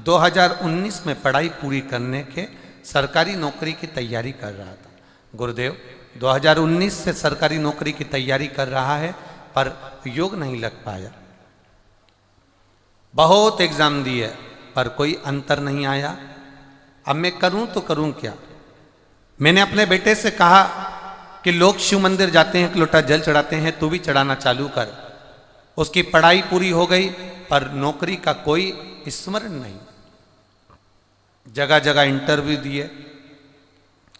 2019 में पढ़ाई पूरी करने के सरकारी नौकरी की तैयारी कर रहा था। गुरुदेव 2019 से सरकारी नौकरी की तैयारी कर रहा है पर योग नहीं लग पाया। बहुत एग्जाम दिए पर कोई अंतर नहीं आया। अब मैं करूं तो करूं क्या। मैंने अपने बेटे से कहा कि लोग शिव मंदिर जाते हैं, एक लोटा जल चढ़ाते हैं, तू भी चढ़ाना चालू कर। उसकी पढ़ाई पूरी हो गई पर नौकरी का कोई स्मरण नहीं, जगह जगह इंटरव्यू दिए,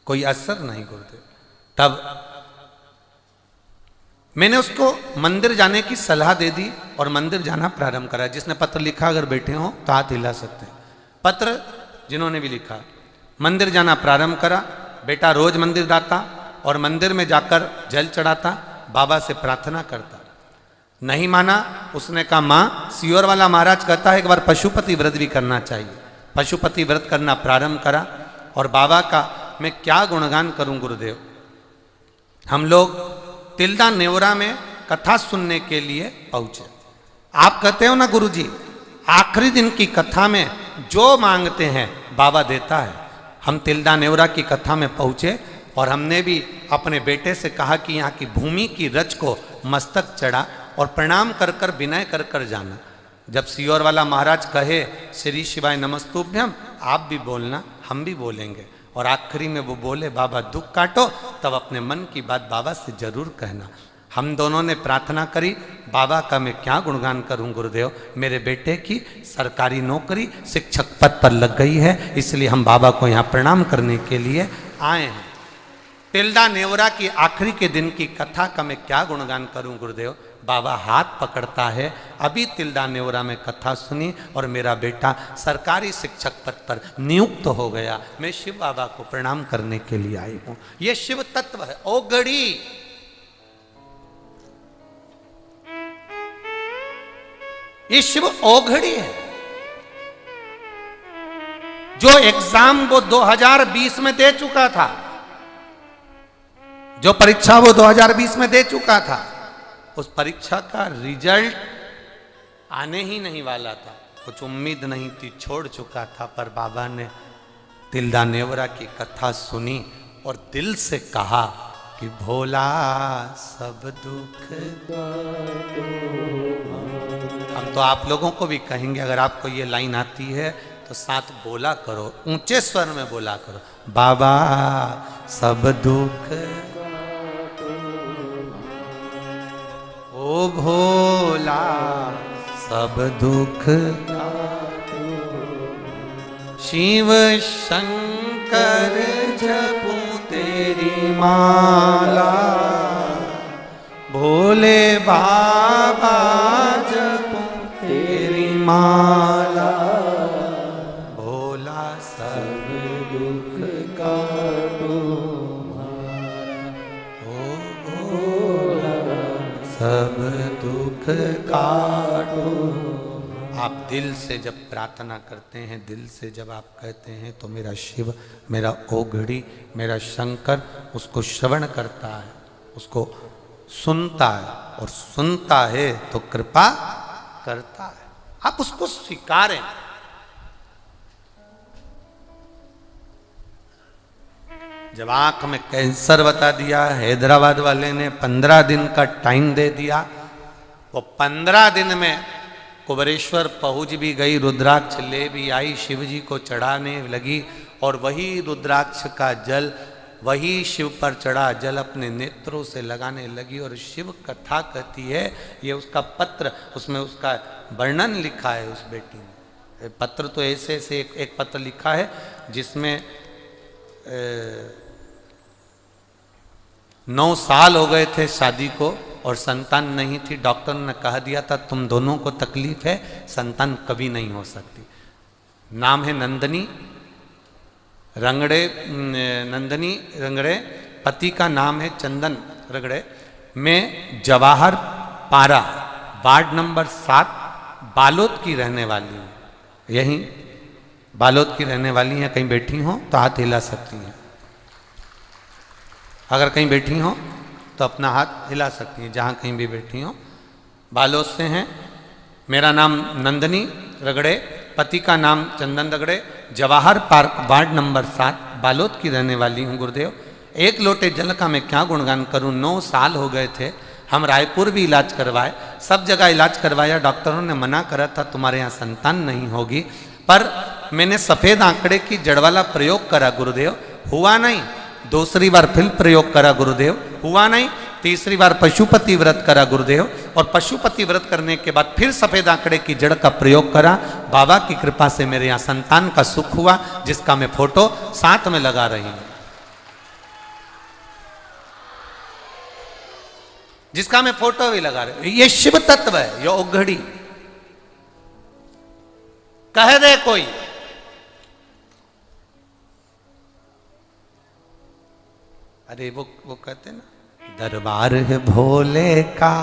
कोई असर नहीं गुरुदेव। तब मैंने उसको मंदिर जाने की सलाह दे दी और मंदिर जाना प्रारंभ करा। जिसने पत्र लिखा अगर बैठे हो तो हाथ हिला सकते हैं। पत्र जिन्होंने भी लिखा, मंदिर जाना प्रारंभ करा। बेटा रोज मंदिर जाता और मंदिर में जाकर जल चढ़ाता, बाबा से प्रार्थना करता। नहीं माना, उसने कहा माँ सियोर वाला महाराज कहता है एक बार पशुपति व्रत भी करना चाहिए। पशुपति व्रत करना प्रारंभ करा और बाबा का मैं क्या गुणगान करूं गुरुदेव। हम लोग तिल्दा नेवरा में कथा सुनने के लिए पहुंचे। आप कहते हो ना गुरुजी, आखिरी दिन की कथा में जो मांगते हैं बाबा देता है। हम तिल्दा नेवरा की कथा में पहुंचे और हमने भी अपने बेटे से कहा कि यहाँ की भूमि की रज को मस्तक चढ़ा और प्रणाम कर कर विनय कर कर जाना। जब सियोर वाला महाराज कहे श्री शिवाय नमस्तुभ्यम, आप भी बोलना, हम भी बोलेंगे। और आखिरी में वो बोले बाबा दुख काटो, तब अपने मन की बात बाबा से जरूर कहना। हम दोनों ने प्रार्थना करी। बाबा का मैं क्या गुणगान करूं गुरुदेव, मेरे बेटे की सरकारी नौकरी शिक्षक पद पर लग गई है, इसलिए हम बाबा को यहाँ प्रणाम करने के लिए आए हैं। तिल्दा नेवरा की आखिरी के दिन की कथा का मैं क्या गुणगान करूं गुरुदेव। बाबा हाथ पकड़ता है, अभी तिल्दा नेवरा में कथा सुनी और मेरा बेटा सरकारी शिक्षक पद पर नियुक्त हो गया। मैं शिव बाबा को प्रणाम करने के लिए आई हूं। यह शिव तत्व है। ओ गड़ी, ये शिव ओघड़ी है। जो एग्जाम वो 2020 में दे चुका था, जो परीक्षा वो 2020 में दे चुका था, उस परीक्षा का रिजल्ट आने ही नहीं वाला था। कुछ उम्मीद नहीं थी, छोड़ चुका था। पर बाबा ने तिल्दा नेवरा की कथा सुनी और दिल से कहा कि भोला सब दुख। हम तो आप लोगों को भी कहेंगे, अगर आपको ये लाइन आती है तो साथ बोला करो, ऊंचे स्वर में बोला करो, बाबा सब दुख ओ भोला सब दुख। शिव शंकर जपू तेरी माला, भोले बाबा जपू तेरी माला, भोला सब दुख काटो ओ भोला सब दुख काटो। आप दिल से जब प्रार्थना करते हैं, दिल से जब आप कहते हैं तो मेरा शिव, मेरा ओघड़ी, मेरा शंकर उसको श्रवण करता है, उसको सुनता है और सुनता है तो कृपा करता है। आप उसको स्वीकारें। जब आंख में कैंसर बता दिया, हैदराबाद वाले ने 15 दिन का टाइम दे दिया, वो 15 दिन में कुबरेश्वर पहुंच भी गई, रुद्राक्ष ले भी आई, शिव जी को चढ़ाने लगी और वही रुद्राक्ष का जल, वही शिव पर चढ़ा जल अपने नेत्रों से लगाने लगी। और शिव कथा कहती है, ये उसका पत्र, उसमें उसका वर्णन लिखा है उस बेटी ने। पत्र तो ऐसे से एक पत्र लिखा है जिसमें 9 साल हो गए थे शादी को और संतान नहीं थी। डॉक्टर ने कह दिया था तुम दोनों को तकलीफ है, संतान कभी नहीं हो सकती। नाम है नंदनी रंगड़े, नंदनी रंगड़े, पति का नाम है चंदन रंगड़े। मैं जवाहर पारा वार्ड नंबर 7 बालोद की रहने वाली हूँ। यहीं बालोद की रहने वाली हैं। कहीं बैठी हो तो हाथ हिला सकती हैं। अगर कहीं बैठी हो तो अपना हाथ हिला सकती हैं, जहाँ कहीं भी बैठी हो। बालोद से हैं। मेरा नाम नंदनी रगड़े, पति का नाम चंदन रगड़े, Jawahar park ward number 7 Balod की रहने वाली हूँ गुरुदेव। एक लोटे जल का मैं क्या गुणगान करूँ। 9 साल हो गए थे। हम रायपुर भी इलाज करवाए, सब जगह इलाज करवाया, डॉक्टरों ने मना करा था तुम्हारे यहाँ संतान नहीं होगी। पर मैंने सफ़ेद आंकड़े की जड़ वाला प्रयोग करा गुरुदेव, हुआ नहीं। दूसरी बार फिर प्रयोग करा गुरुदेव, हुआ नहीं। तीसरी बार पशुपति व्रत करा गुरुदेव, और पशुपति व्रत करने के बाद फिर सफेद आंकड़े की जड़ का प्रयोग करा। बाबा की कृपा से मेरे यहाँ संतान का सुख हुआ, जिसका मैं फोटो साथ में लगा रही हूं, जिसका मैं फोटो भी लगा रही हूं। ये शिव तत्व है, ये ओघड़ी। कह दे कोई अरे वो कहते ना, दरबार है भोले का,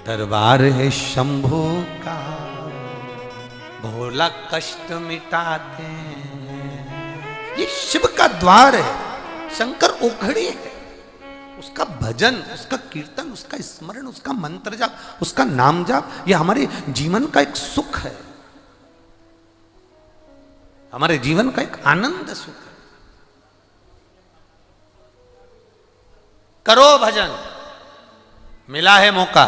दरबार है शंभू का, भोला कष्ट मिटा दे। ये शिव का द्वार है, शंकर ओघड़ी है। उसका भजन, उसका कीर्तन, उसका स्मरण, उसका मंत्र जाप, उसका नाम जाप, ये हमारे जीवन का एक सुख है, हमारे जीवन का एक आनंद सुख है। करो भजन, मिला है मौका।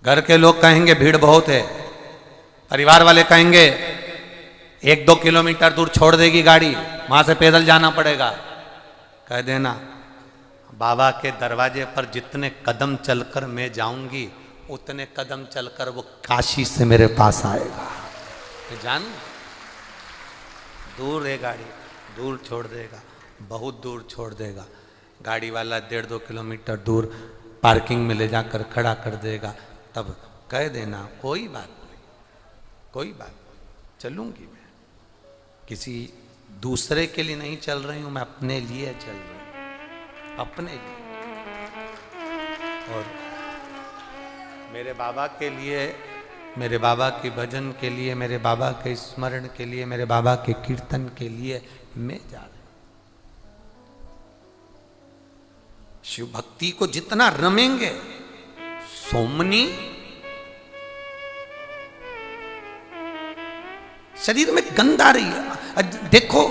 घर के लोग कहेंगे भीड़ बहुत है, परिवार वाले कहेंगे 1-2 किलोमीटर दूर छोड़ देगी गाड़ी, वहां से पैदल जाना पड़ेगा। कह देना बाबा के दरवाजे पर जितने कदम चलकर मैं जाऊंगी, उतने कदम चलकर वो काशी से मेरे पास आएगा। जान, दूर है गाड़ी, दूर छोड़ देगा, बहुत दूर छोड़ देगा। गाड़ी वाला 1.5-2 किलोमीटर दूर पार्किंग में ले जाकर खड़ा कर देगा। तब कह देना कोई बात नहीं, कोई बात नहीं, चलूंगी मैं। किसी दूसरे के लिए नहीं चल रही हूं, मैं अपने लिए चल रही हूं, अपने लिए। और मेरे बाबा के लिए, मेरे बाबा के भजन के लिए, मेरे बाबा के स्मरण के लिए, मेरे बाबा के कीर्तन के लिए मैं जा रहा हूं। शिव भक्ति को जितना रमेंगे, सोमनी शरीर में गंध आ रही है। देखो,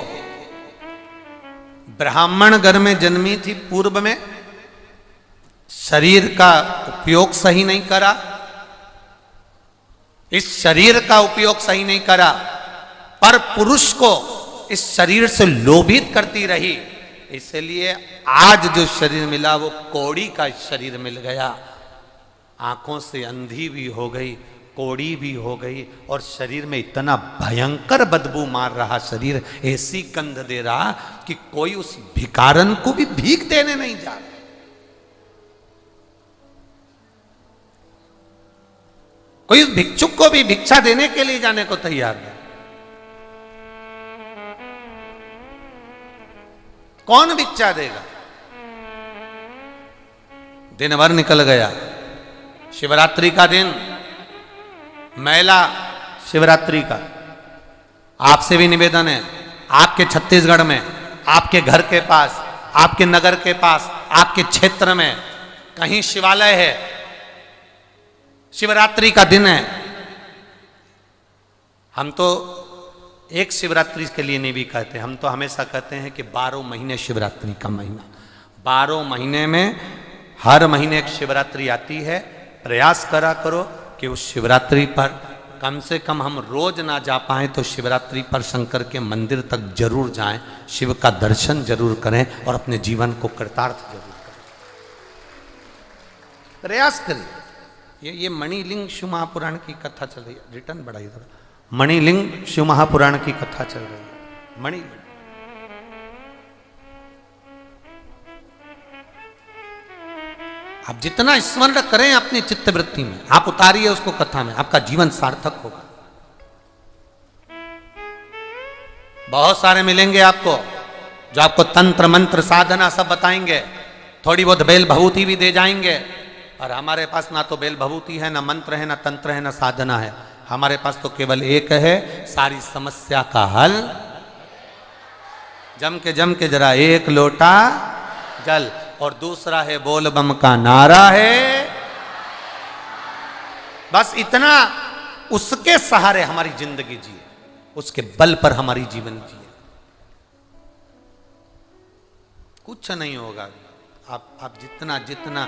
ब्राह्मण घर में जन्मी थी, पूर्व में शरीर का उपयोग सही नहीं करा, इस शरीर का उपयोग सही नहीं करा, पर पुरुष को इस शरीर से लोभित करती रही, इसलिए आज जो शरीर मिला वो कौड़ी का शरीर मिल गया। आंखों से अंधी भी हो गई, कौड़ी भी हो गई, और शरीर में इतना भयंकर बदबू मार रहा शरीर, ऐसी गंध दे रहा कि कोई उस भिखारन को भी भीख देने नहीं जा रहा। कोई उस भिक्षुक को भी भिक्षा देने के लिए जाने को तैयार नहीं। कौन भिक्षा देगा? दिन भर निकल गया, शिवरात्रि का दिन, मेला शिवरात्रि का। आपसे भी निवेदन है, आपके छत्तीसगढ़ में, आपके घर के पास, आपके नगर के पास, आपके क्षेत्र में कहीं शिवालय है, शिवरात्रि का दिन है, हम तो एक शिवरात्रि के लिए नहीं भी कहते, हम तो हमेशा कहते हैं कि 12 महीने शिवरात्रि का महीना, 12 महीने में हर महीने एक शिवरात्रि आती है। प्रयास करा करो कि उस शिवरात्रि पर कम से कम हम रोज ना जा पाएं तो शिवरात्रि पर शंकर के मंदिर तक जरूर जाएं, शिव का दर्शन जरूर करें और अपने जीवन को कृतार्थ जरूर करें। प्रयास करें। ये मणिलिंग शिव महापुराण की कथा चल रही है, रिटर्न बढ़ाइए थोड़ा। मणिलिंग शिव महापुराण की कथा चल रही है। मणिलिंग आप जितना स्मरण करें अपनी चित्तवृत्ति में, आप उतारिए उसको कथा में, आपका जीवन सार्थक होगा। बहुत सारे मिलेंगे आपको जो आपको तंत्र मंत्र साधना सब बताएंगे, थोड़ी बहुत बेल भभूति भी दे जाएंगे। और हमारे पास ना तो बेल भभूति है, ना मंत्र है, ना तंत्र है, ना साधना है। हमारे पास तो केवल एक है, सारी समस्या का हल। जम के जरा एक लोटा जल, और दूसरा है बोल बम का नारा है। बस इतना, उसके सहारे हमारी जिंदगी जिए, उसके बल पर हमारी जीवन जिए। कुछ नहीं होगा। आप जितना जितना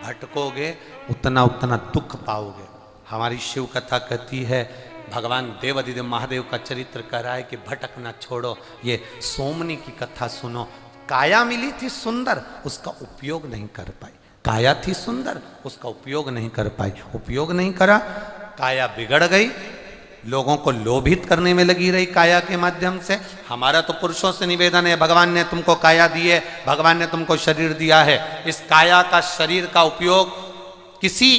भटकोगे उतना उतना दुख पाओगे। हमारी शिव कथा कहती है भगवान देवाधिदेव महादेव का चरित्र कह रहा है कि भटकना छोड़ो, ये सोमनी की कथा सुनो। काया मिली थी सुंदर, उसका उपयोग नहीं कर पाई। काया थी सुंदर, उसका उपयोग नहीं कर पाई। उपयोग नहीं करा, काया बिगड़ गई, लोगों को लोभित करने में लगी रही काया के माध्यम से। हमारा तो पुरुषों से निवेदन है, भगवान ने तुमको काया दी है, भगवान ने तुमको शरीर दिया है। इस काया का, शरीर का उपयोग किसी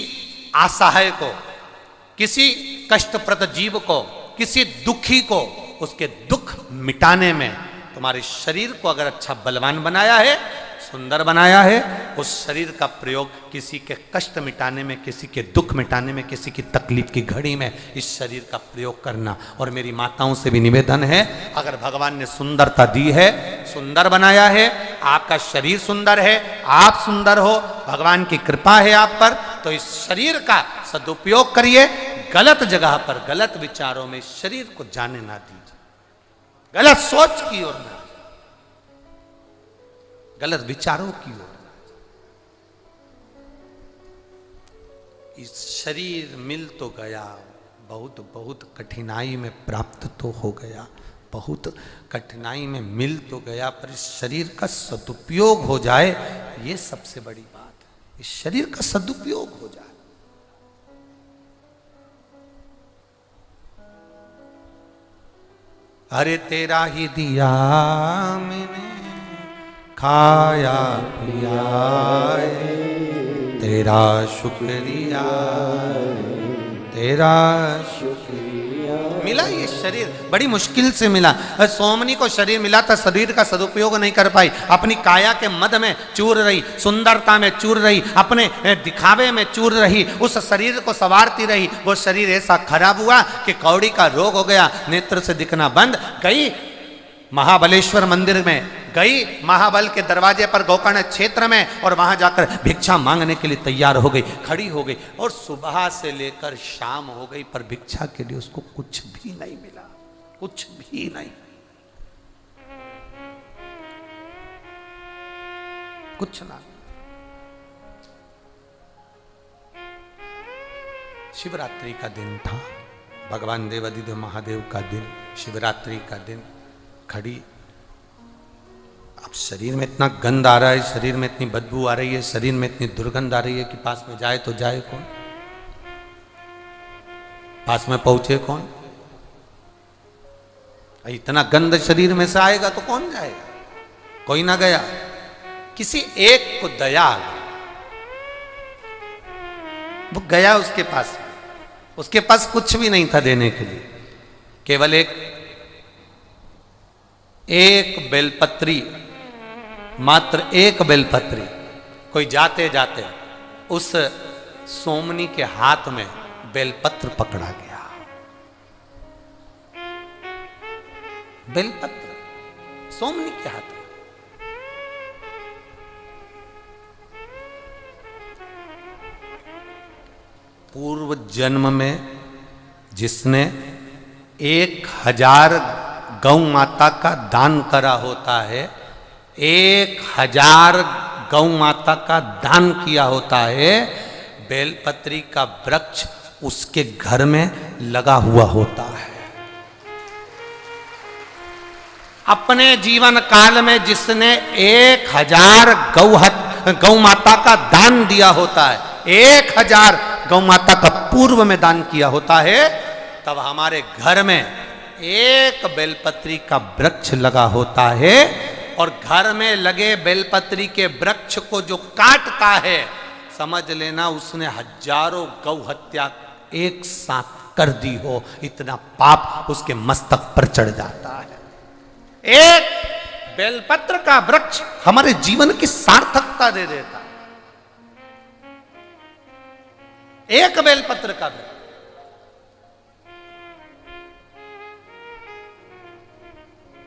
असहाय को, किसी कष्टप्रद जीव को, किसी दुखी को उसके दुख मिटाने में, तुम्हारे शरीर को अगर अच्छा बलवान बनाया है, सुंदर बनाया है, उस शरीर का प्रयोग किसी के कष्ट मिटाने में, किसी के दुख मिटाने में, किसी की तकलीफ की घड़ी में इस शरीर का प्रयोग करना। और मेरी माताओं से भी निवेदन है, अगर भगवान ने सुंदरता दी है, सुंदर बनाया है, आपका शरीर सुंदर है, आप सुंदर हो, भगवान की कृपा है आप पर, तो इस शरीर का सदुपयोग करिए। गलत जगह पर, गलत विचारों में शरीर को जाने ना दीजिए, गलत सोच की ओर ना, गलत विचारों की ओर। इस शरीर मिल तो गया, बहुत बहुत कठिनाई में प्राप्त तो हो गया, बहुत कठिनाई में मिल तो गया, पर इस शरीर का सदुपयोग हो जाए, ये सबसे बड़ी बात है। इस शरीर का सदुपयोग हो जाए। अरे तेरा ही दिया मैंने, खाया पिया, तेरा शुक्रिया, तेरा शुक्रिया। मिला ये शरीर, बड़ी मुश्किल से मिला। सोमनी को शरीर मिला था, शरीर का सदुपयोग नहीं कर पाई, अपनी काया के मद में चूर रही, सुंदरता में चूर रही, अपने दिखावे में चूर रही, उस शरीर को संवारती रही। वो शरीर ऐसा खराब हुआ कि कौड़ी का रोग हो गया, नेत्र से दिखना बंद। गई महाबलेश्वर मंदिर में, गई महाबल के दरवाजे पर गोकर्ण क्षेत्र में, और वहां जाकर भिक्षा मांगने के लिए तैयार हो गई, खड़ी हो गई, और सुबह से लेकर शाम हो गई, पर भिक्षा के लिए उसको कुछ भी नहीं मिला, कुछ भी नहीं, कुछ ना। शिवरात्रि का दिन था, भगवान देवाधिदेव महादेव का दिन, शिवरात्रि का दिन। खड़ी, अब शरीर में इतना गंध आ रहा है, शरीर में इतनी बदबू आ रही है, शरीर में इतनी दुर्गंध आ रही है कि पास में जाए तो जाए कौन, पास में पहुंचे कौन। इतना गंध शरीर में से आएगा तो कौन जाएगा, कोई ना गया। किसी एक को दया आ गई, वो गया उसके पास, उसके पास कुछ भी नहीं था देने के लिए, केवल एक बेलपत्री, मात्र एक बेलपत्री। कोई जाते जाते उस सोमनी के हाथ में बेलपत्र पकड़ा गया, बेलपत्र सोमनी के हाथ में। पूर्व जन्म में जिसने 1000 गौ माता का दान करा होता है, 1000 गौ माता का दान किया होता है, बेलपत्री का वृक्ष उसके घर में लगा हुआ होता है। अपने जीवन काल में जिसने 1000 गौ माता का दान दिया होता है, 1000 गौ माता का पूर्व में दान किया होता है, तब हमारे घर में एक बेलपत्री का वृक्ष लगा होता है, और घर में लगे बेलपत्री के वृक्ष को जो काटता है, समझ लेना उसने हजारों गौ हत्या एक साथ कर दी हो, इतना पाप उसके मस्तक पर चढ़ जाता है। एक बेलपत्र का वृक्ष हमारे जीवन की सार्थकता दे देता, एक बेलपत्र का वृक्ष।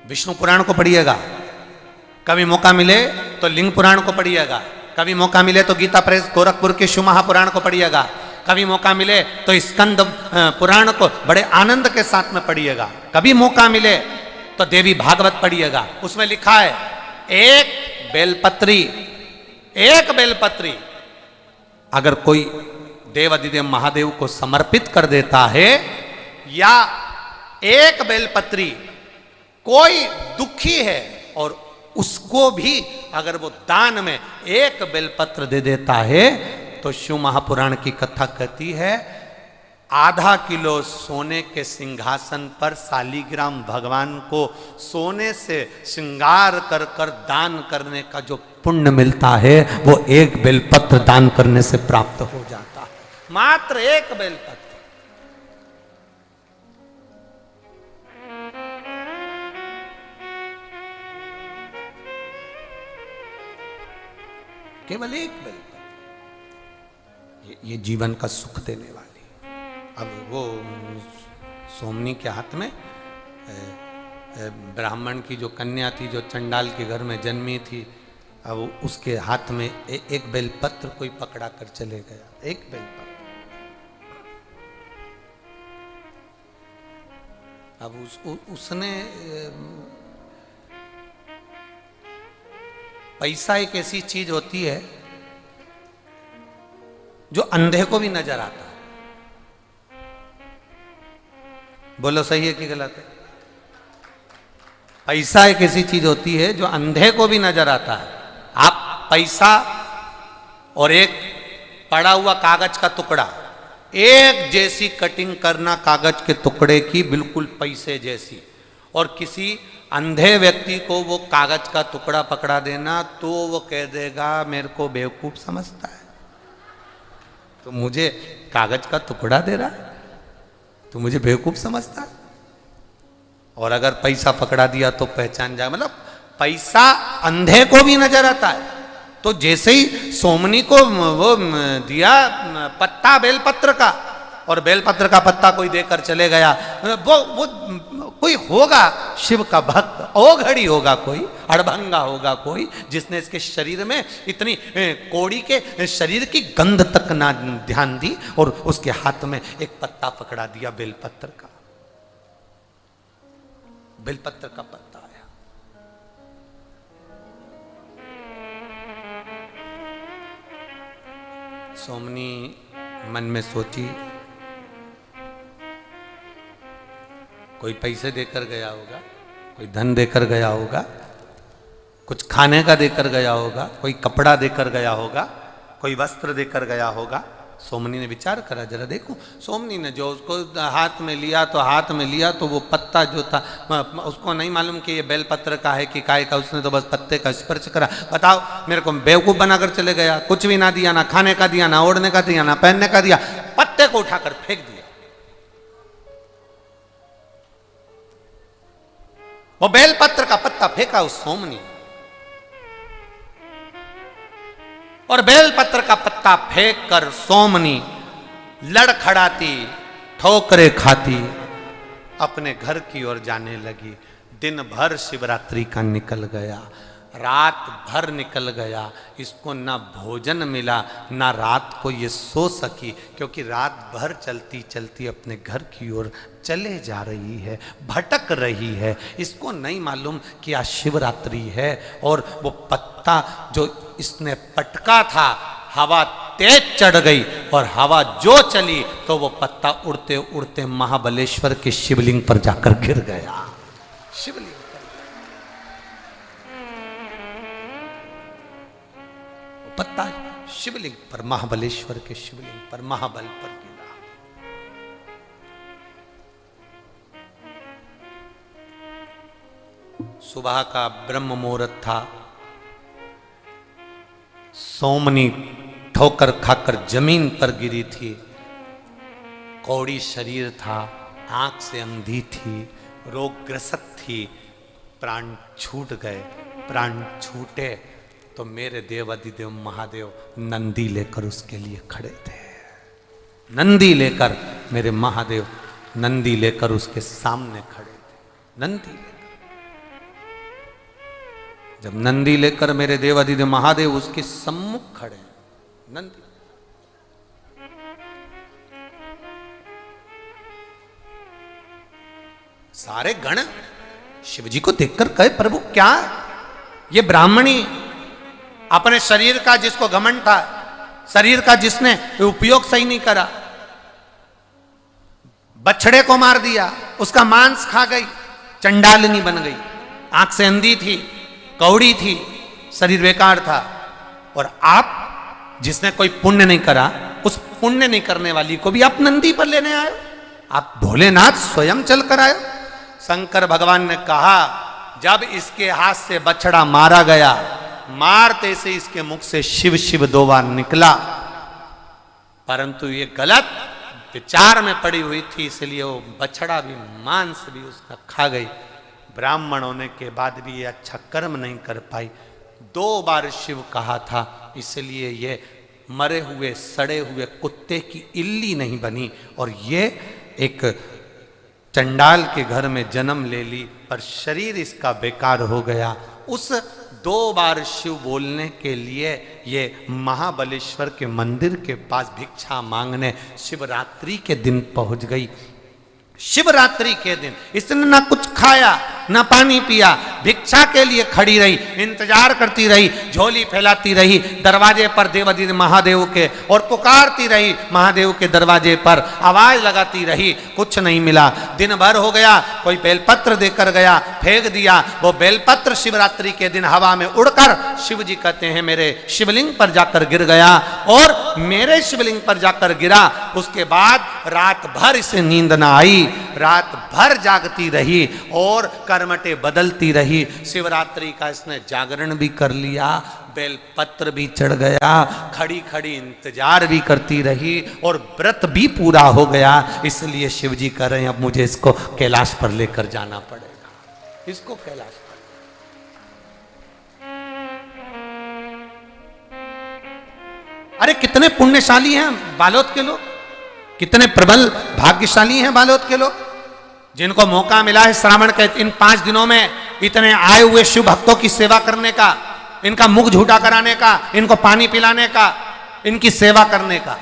विष्णु पुराण को पढ़िएगा, कभी मौका मिले तो लिंग पुराण को पढ़िएगा, कभी मौका मिले तो गीता प्रेस गोरखपुर के शिव महापुराण को पढ़िएगा, कभी मौका मिले तो स्कंद पुराण को बड़े आनंद के साथ में पढ़िएगा, कभी मौका मिले तो देवी भागवत पढ़िएगा। उसमें लिखा है एक बेलपत्री अगर कोई देवाधिदेव महादेव को समर्पित कर देता है, या एक बेलपत्री कोई दुखी है और उसको भी अगर वो दान में एक बेलपत्र दे देता है तो शिव महापुराण की कथा कहती है आधा किलो सोने के सिंहासन पर शालिग्राम भगवान को सोने से श्रृंगार कर कर दान करने का जो पुण्य मिलता है वो एक बेलपत्र दान करने से प्राप्त हो जाता है। मात्र एक बेलपत्र। केवल एक बेलपत्र ये जीवन का सुख देने वाली। अब वो सोमनी के हाथ में ब्राह्मण की जो कन्या थी जो चंडाल के घर में जन्मी थी, अब उसके हाथ में एक बेलपत्र कोई पकड़ा कर चले गया, एक बेलपत्र। अब उसने पैसा एक ऐसी चीज होती है जो अंधे को भी नजर आता है। बोलो सही है कि गलत है? पैसा एक ऐसी चीज होती है जो अंधे को भी नजर आता है। आप पैसा और एक पड़ा हुआ कागज का टुकड़ा, एक जैसी कटिंग करना कागज के टुकड़े की, बिल्कुल पैसे जैसी, और किसी अंधे व्यक्ति को वो कागज का टुकड़ा पकड़ा देना तो वो कह देगा मेरे को बेवकूफ समझता है, तो मुझे कागज का टुकड़ा दे रहा है, तो मुझे बेवकूफ समझता है। और अगर पैसा पकड़ा दिया तो पहचान जाए, मतलब पैसा अंधे को भी नजर आता है। तो जैसे ही सोमनी को वो दिया पत्ता बेलपत्र का, और बेलपत्र का पत्ता कोई देकर चले गया, वो कोई होगा शिव का भक्त, ओघड़ी होगा कोई, अड़भंगा होगा कोई, जिसने इसके शरीर में इतनी कोड़ी के शरीर की गंध तक ना ध्यान दी और उसके हाथ में एक पत्ता पकड़ा दिया बेलपत्र का। बेलपत्र का पत्ता आया। सोमनी मन में सोची कोई पैसे देकर गया होगा, कोई धन देकर गया होगा, कुछ खाने का देकर गया होगा, कोई कपड़ा देकर गया होगा, कोई वस्त्र देकर गया होगा। सोमनी ने विचार करा, जरा देखो। सोमनी ने जो उसको हाथ में लिया तो हाथ में लिया तो वो पत्ता जो था, उसको नहीं मालूम कि ये बेलपत्र का है कि काय का, उसने तो बस पत्ते का स्पर्श करा। बताओ, मेरे को बेवकूफ बनाकर चले गया, कुछ भी ना दिया, ना खाने का दिया, ना ओढ़ने का दिया, ना पहनने का दिया, पत्ते को उठाकर फेंक दिया। वो बेलपत्र का पत्ता फेंका उस सोमनी, और बेलपत्र का पत्ता फेंक कर सोमनी लड़खड़ाती, ठोकरे खाती अपने घर की ओर जाने लगी। दिन भर शिवरात्रि का निकल गया, रात भर निकल गया, इसको ना भोजन मिला, ना रात को ये सो सकी, क्योंकि रात भर चलती चलती अपने घर की ओर चले जा रही है, भटक रही है। इसको नहीं मालूम कि आज शिवरात्रि है, और वो पत्ता जो इसने पटका था, हवा तेज चढ़ गई, और हवा जो चली तो वो पत्ता उड़ते उड़ते महाबलेश्वर के शिवलिंग पर जाकर गिर गया। शिवलिंग पत्ता शिवलिंग पर, महाबलेश्वर के शिवलिंग पर, महाबल पर गिरा। सुबह का ब्रह्म मुहूर्त था। सोमनी ठोकर खाकर जमीन पर गिरी थी, कौड़ी शरीर था, आंख से अंधी थी, रोगग्रस्त थी, प्राण छूट गए। प्राण छूटे तो मेरे देव अधिदेव महादेव नंदी लेकर उसके लिए खड़े थे। नंदी लेकर, मेरे महादेव नंदी लेकर उसके सामने खड़े थे। नंदी लेकर, जब नंदी लेकर मेरे देव अधिदेव महादेव उसके सम्मुख खड़े, नंदी सारे गण शिवजी को देखकर कहे, प्रभु क्या ये ब्राह्मणी अपने शरीर का, जिसको घमंड था, शरीर का जिसने उपयोग सही नहीं करा, बछड़े को मार दिया, उसका मांस खा गई, चंडालिनी बन गई, आंख से अंधी थी, कौड़ी थी, शरीर बेकार था। और आप जिसने कोई पुण्य नहीं करा, उस पुण्य नहीं करने वाली को भी आप नंदी पर लेने आए, आप भोलेनाथ स्वयं चल कर आए। शंकर भगवान ने कहा जब इसके हाथ से बछड़ा मारा गया, मारते से इसके मुख से शिव शिव 2 बार निकला, परंतु ये गलत विचार में पड़ी हुई थी, इसलिए वो बछड़ा भी मांस भी उसका खा गई। ब्राह्मण होने के बाद भी ये अच्छा कर्म नहीं कर पाई। 2 बार शिव कहा था, इसलिए ये मरे हुए सड़े हुए कुत्ते की इल्ली नहीं बनी और ये एक चंडाल के घर में जन्म ले ली, पर शरीर इसका बेकार हो गया। उस 2 बार शिव बोलने के लिए ये महाबलेश्वर के मंदिर के पास भिक्षा मांगने शिवरात्रि के दिन पहुंच गई। शिवरात्रि के दिन इसने ना कुछ खाया ना पानी पिया, भिक्षा के लिए खड़ी रही, इंतजार करती रही, झोली फैलाती रही दरवाजे पर देवाधिदेव महादेव के, और पुकारती रही महादेव के दरवाजे पर, आवाज लगाती रही, कुछ नहीं मिला। दिन भर हो गया, कोई बेलपत्र देकर गया, फेंक दिया। वो बेलपत्र शिवरात्रि के दिन हवा में उड़कर शिव जी कहते हैं मेरे शिवलिंग पर जाकर गिर गया, और मेरे शिवलिंग पर जाकर गिरा। उसके बाद रात भर इसे नींद ना आई, रात भर जागती रही और कर्मटे बदलती रही। शिवरात्रि का इसने जागरण भी कर लिया, बेलपत्र भी चढ़ गया, खड़ी खड़ी इंतजार भी करती रही और व्रत भी पूरा हो गया। इसलिए शिव जी कह रहे हैं अब मुझे इसको कैलाश पर लेकर जाना पड़ेगा, इसको कैलाश पर। अरे कितने पुण्यशाली हैं बालोद के लोग, कितने प्रबल भाग्यशाली हैं बालोद के लोग, जिनको मौका मिला है श्रावण के इन 5 दिनों में इतने आए हुए शिव भक्तों की सेवा करने का, इनका मुख झूठा कराने का, इनको पानी पिलाने का, इनकी सेवा करने का।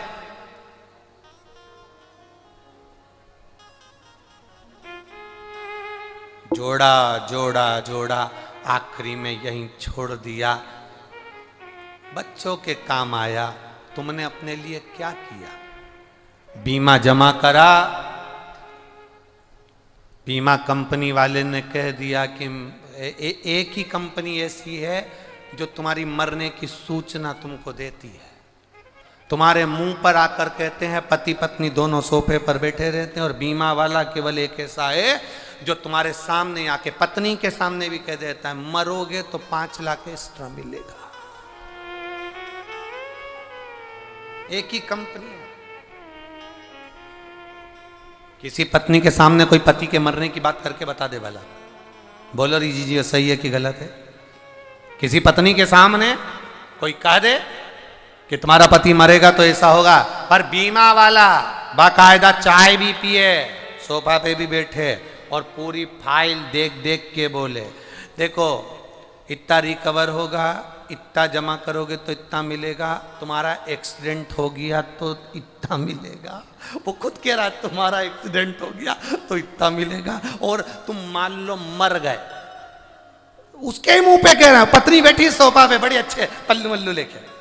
जोड़ा जोड़ा जोड़ा आखिरी में यहीं छोड़ दिया। बच्चों के काम आया, तुमने अपने लिए क्या किया? बीमा जमा करा, बीमा कंपनी वाले ने कह दिया कि एक ही कंपनी ऐसी है जो तुम्हारी मरने की सूचना तुमको देती है। तुम्हारे मुंह पर आकर कहते हैं, पति पत्नी दोनों सोफे पर बैठे रहते हैं, और बीमा वाला केवल एक ऐसा है जो तुम्हारे सामने आके पत्नी के सामने भी कह देता है मरोगे तो 5 लाख एक्स्ट्रा मिलेगा। एक ही कंपनी है। किसी पत्नी के सामने कोई पति के मरने की बात करके बता दे भला, बोलो री जी सही है कि गलत है? किसी पत्नी के सामने कोई कह दे कि तुम्हारा पति मरेगा तो ऐसा होगा, पर बीमा वाला बाकायदा चाय भी पिए, सोफा पे भी बैठे और पूरी फाइल देख देख के बोले देखो इतना रिकवर होगा, इतना जमा करोगे तो इतना मिलेगा, तुम्हारा एक्सीडेंट हो गया तो इतना मिलेगा। वो खुद कह रहा है तुम्हारा एक्सीडेंट हो गया तो इतना मिलेगा, और तुम मान लो मर गए, उसके मुंह पे कह रहा है। पत्नी बैठी सोफा पे बड़ी अच्छे पल्लू मल्लू लेके,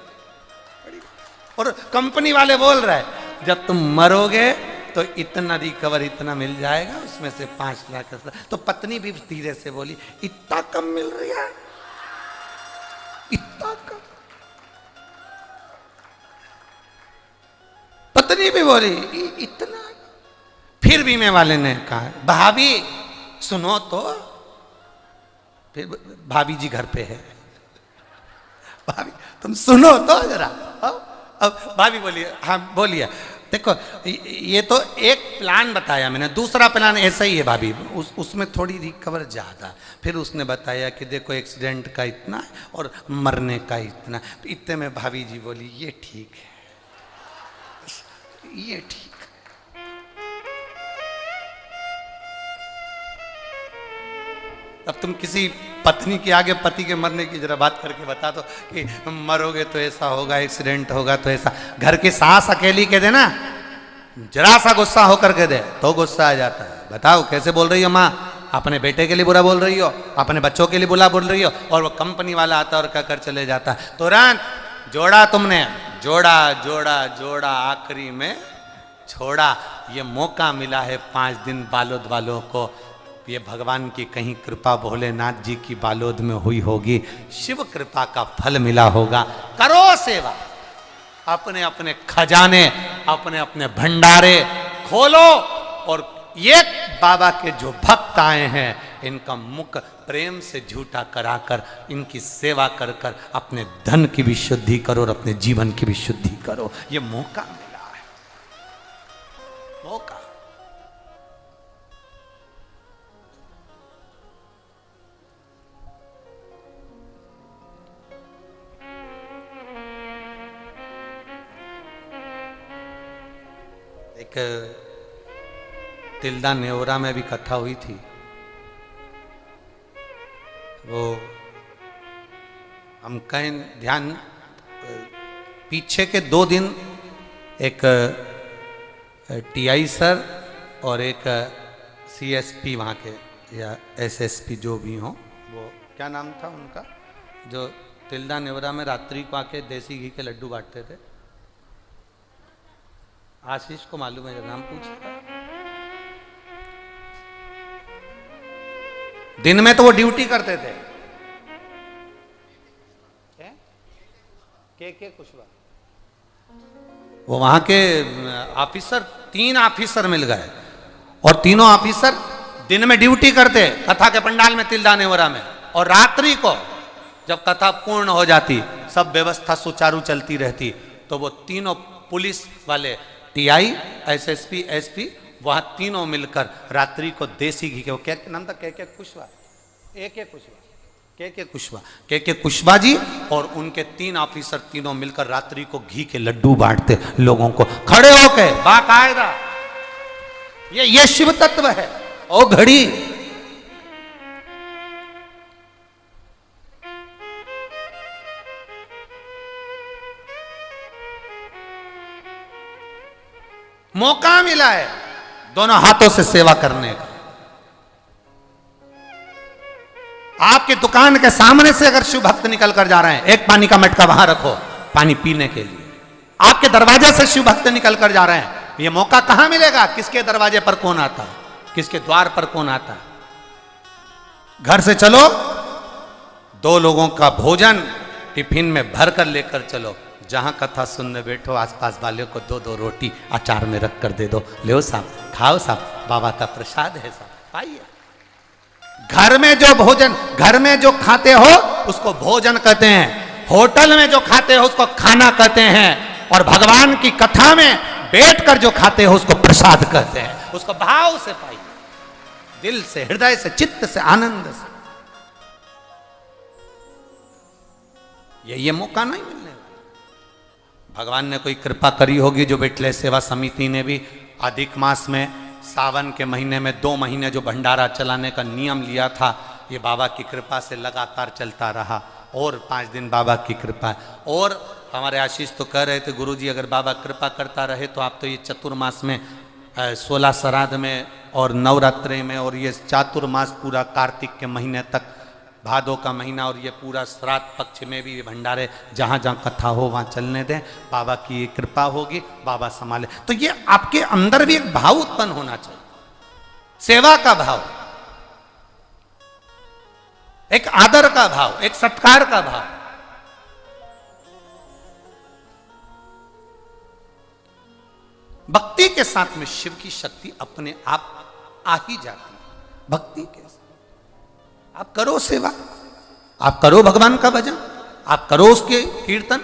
और कंपनी वाले बोल रहे हैं जब तुम मरोगे तो इतना रिकवर इतना मिल जाएगा, उसमें से 5 लाख। तो पत्नी भी धीरे से बोली इतना कम मिल रही है, इतना कम। पत्नी भी बोली इतना। फिर बीमे वाले ने कहा भाभी सुनो तो, फिर भाभी जी घर पे है, भाभी तुम सुनो तो जरा। अब भाभी बोलिए, हाँ बोलिए। देखो ये तो एक प्लान बताया मैंने, दूसरा प्लान ऐसा ही है भाभी, उसमें थोड़ी रिकवर ज़्यादा। फिर उसने बताया कि देखो एक्सीडेंट का इतना है और मरने का इतना। इतने में भाभी जी बोली ये ठीक है, ये ठीक। अब तुम किसी पत्नी के आगे पति के मरने की जरा बात करके बता दो कि मरोगे तो ऐसा होगा, एक्सीडेंट होगा तो ऐसा। घर की सास अकेली कह दे ना, जरा सा गुस्सा होकर के दे तो गुस्सा आ जाता है। बताओ कैसे बोल रही हो माँ, अपने बेटे के लिए बुरा बोल रही हो, अपने बच्चों के लिए बुरा बोल रही हो, और वो कंपनी वाला आता और कहकर चले जाता। तुरंत जोड़ा तुमने, जोड़ा जोड़ा जोड़ा आखिरी में छोड़ा। ये मौका मिला है 5 दिन बालोद वालों को, ये भगवान की कहीं कृपा भोलेनाथ जी की बालोद में हुई होगी, शिव कृपा का फल मिला होगा। करो सेवा, अपने अपने खजाने, अपने अपने भंडारे खोलो, और ये बाबा के जो भक्त आए हैं इनका मुख प्रेम से झूठा कराकर इनकी सेवा कर कर अपने धन की भी शुद्धि करो और अपने जीवन की भी शुद्धि करो। ये मौका मिला है, मौका। एक तिल्दा नेवरा में भी कथा हुई थी। वो हम कहें ध्यान, पीछे के 2 दिन एक टीआई सर और एक सीएसपी वहाँ के या एसएसपी जो भी हों, वो क्या नाम था उनका, जो तिल्दा नेवरा में रात्रि को आके देसी घी के लड्डू बांटते थे। आशीष को मालूम है, नाम पूछा। दिन में तो वो ड्यूटी करते थे। के कुशवाहा, वो वहां के ऑफिसर, 3 ऑफिसर मिल गए और तीनों ऑफिसर दिन में ड्यूटी करते कथा के पंडाल में तिल्दा नेवरा में, और रात्रि को जब कथा पूर्ण हो जाती, सब व्यवस्था सुचारू चलती रहती, तो वो तीनों पुलिस वाले, टीआई, एसएसपी, एसपी, वहां तीनों मिलकर रात्रि को देसी घी के, वो क्या नाम था, के कुशवाहा, के कुशवाहा, के कुशवाहा जी और उनके 3 ऑफिसर तीनों मिलकर रात्रि को घी के लड्डू बांटते लोगों को खड़े होकर बाकायदा। ये शिव तत्व है। ओ घड़ी, मौका मिला है दोनों हाथों से सेवा करने का। आपकी दुकान के सामने से अगर शिव भक्त निकल कर जा रहे हैं, एक पानी का मटका वहां रखो पानी पीने के लिए। आपके दरवाजे से शिव भक्त निकल कर जा रहे हैं, ये मौका कहां मिलेगा? किसके दरवाजे पर कौन आता, किसके द्वार पर कौन आता। घर से चलो, 2 लोगों का भोजन टिफिन में भर कर लेकर चलो, जहां कथा सुनने बैठो आसपास वाले को 2-2 रोटी अचार में रख कर दे दो, ले साहब, खाओ साहब, बाबा का प्रसाद है साहब, पाइए। घर में जो भोजन, घर में जो खाते हो उसको भोजन कहते हैं, होटल में जो खाते हो उसको खाना कहते हैं, और भगवान की कथा में बैठकर जो खाते हो उसको प्रसाद कहते हैं। उसको भाव से पाइए, दिल से, हृदय से, चित्त से, आनंद से। ये मौका नहीं मिलने वाला। भगवान ने कोई कृपा करी होगी, जो बैठले सेवा समिति ने भी अधिक मास में, सावन के महीने में 2 महीने जो भंडारा चलाने का नियम लिया था, ये बाबा की कृपा से लगातार चलता रहा, और 5 दिन बाबा की कृपा है। और हमारे आशीष तो कह रहे थे, गुरुजी अगर बाबा कृपा करता रहे तो आप तो ये चतुर्मास में 16 श्राद्ध में और नवरात्रि में, और ये चातुर्मास पूरा कार्तिक के महीने तक, भादों का महीना, और ये पूरा श्राद्ध पक्ष में भी भंडारे जहाँ जहाँ कथा हो वहाँ चलने दें। बाबा की ये कृपा होगी, बाबा संभाले। तो ये आपके अंदर भी एक भाव उत्पन्न होना चाहिए, सेवा का भाव, एक आदर का भाव, एक सत्कार का भाव। भक्ति के साथ में शिव की शक्ति अपने आप आ ही जाती है। भक्ति के साथ आप करो सेवा, आप करो भगवान का भजन, आप करो उसके कीर्तन।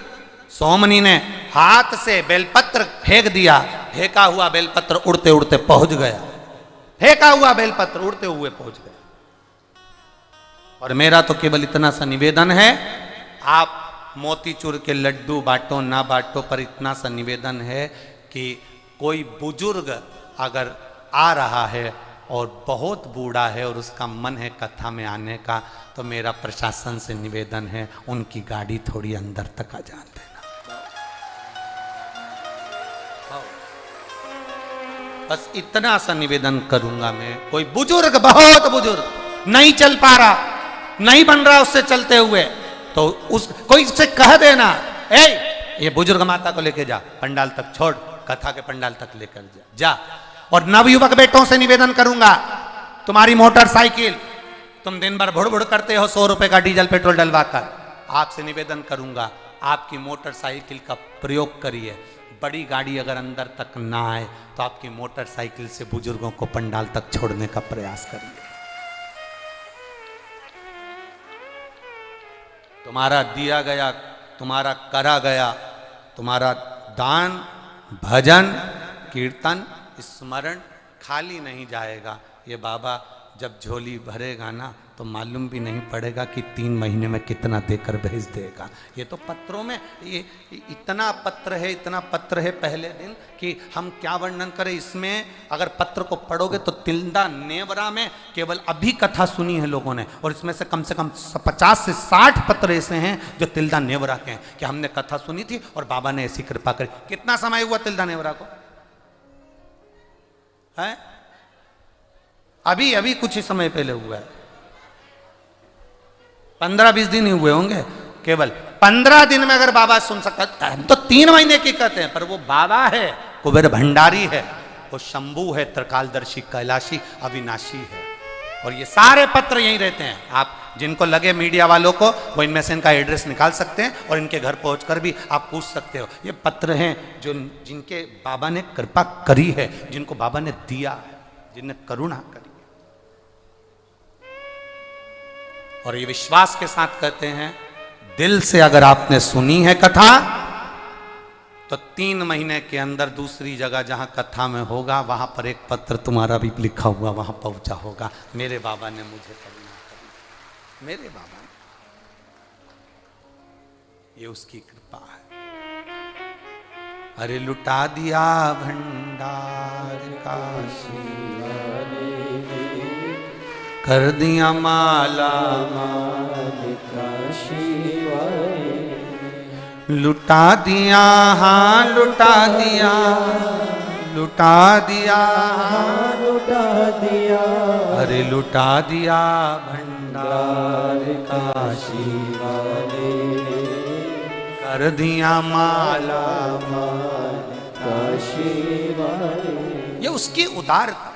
सोमनी ने हाथ से बेलपत्र फेंक दिया, फेंका हुआ बेलपत्र उड़ते उड़ते पहुंच गया, फेंका हुआ बेलपत्र उड़ते हुए पहुंच गया। और मेरा तो केवल इतना सा निवेदन है, आप मोतीचूर के लड्डू बांटो ना बांटो, पर इतना सा निवेदन है कि कोई बुजुर्ग अगर आ रहा है और बहुत बूढ़ा है और उसका मन है कथा में आने का, तो मेरा प्रशासन से निवेदन है उनकी गाड़ी थोड़ी अंदर तक आ जान देना। बस इतना सा निवेदन करूंगा मैं। कोई बुजुर्ग, बहुत बुजुर्ग नहीं चल पा रहा, नहीं बन रहा उससे चलते हुए, तो उस कोई से कह देना, ए ये बुजुर्ग माता को लेके जा, पंडाल तक छोड़, कथा के पंडाल तक लेकर जा। और नवयुवक बेटों से निवेदन करूंगा, तुम्हारी मोटरसाइकिल तुम दिन भर भुड़ भुड़ करते हो 100 रुपए का डीजल पेट्रोल डलवाकर, आपसे निवेदन करूंगा आपकी मोटरसाइकिल का प्रयोग करिए। बड़ी गाड़ी अगर अंदर तक ना आए तो आपकी मोटरसाइकिल से बुजुर्गों को पंडाल तक छोड़ने का प्रयास करिए। तुम्हारा दिया गया, तुम्हारा करा गया, तुम्हारा दान, भजन, कीर्तन, स्मरण खाली नहीं जाएगा। ये बाबा जब झोली भरेगा ना तो मालूम भी नहीं पड़ेगा कि 3 महीने में कितना देकर भेज देगा। ये तो पत्रों में, ये इतना पत्र है, इतना पत्र है पहले दिन कि हम क्या वर्णन करें। इसमें अगर पत्र को पढ़ोगे तो तिल्दा नेवरा में केवल अभी कथा सुनी है लोगों ने, और इसमें से कम 50 से 60 पत्र ऐसे हैं जो तिल्दा नेवरा के हैं कि हमने कथा सुनी थी और बाबा ने ऐसी कृपा करी। कितना समय हुआ तिल्दा नेवरा को? है अभी कुछ ही समय पहले हुआ है, 15-20 दिन ही हुए होंगे। केवल 15 दिन में अगर बाबा सुन सकता, हम तो 3 महीने की कहते हैं, पर वो बाबा है, कुबेर भंडारी है, वो शंभू है, त्रिकालदर्शी, कैलाशी, अविनाशी है। और ये सारे पत्र यहीं रहते हैं। आप जिनको लगे मीडिया वालों को, वो इनमें से इनका एड्रेस निकाल सकते हैं और इनके घर पहुंचकर भी आप पूछ सकते हो। ये पत्र हैं जो जिनके बाबा ने कृपा करी है, जिनको बाबा ने दिया है, जिनने करुणा करी। और ये विश्वास के साथ कहते हैं, दिल से अगर आपने सुनी है कथा तो 3 महीने के अंदर दूसरी जगह जहां कथा में होगा वहां पर एक पत्र तुम्हारा भी लिखा हुआ वहां पहुंचा होगा। मेरे बाबा ने मुझे करुणा करी, मेरे बाबा ने, ये उसकी कृपा है। अरे लुटा दिया भंडार काशी, कर दिया माला माल काशी, लुटा दिया, हाँ लुटा दिया, लुटा दिया, हाँ लुटा दिया, अरे लुटा दिया भंडार काशी वाले, कर दिया माला माल काशी वाले। ये उसकी उदारता।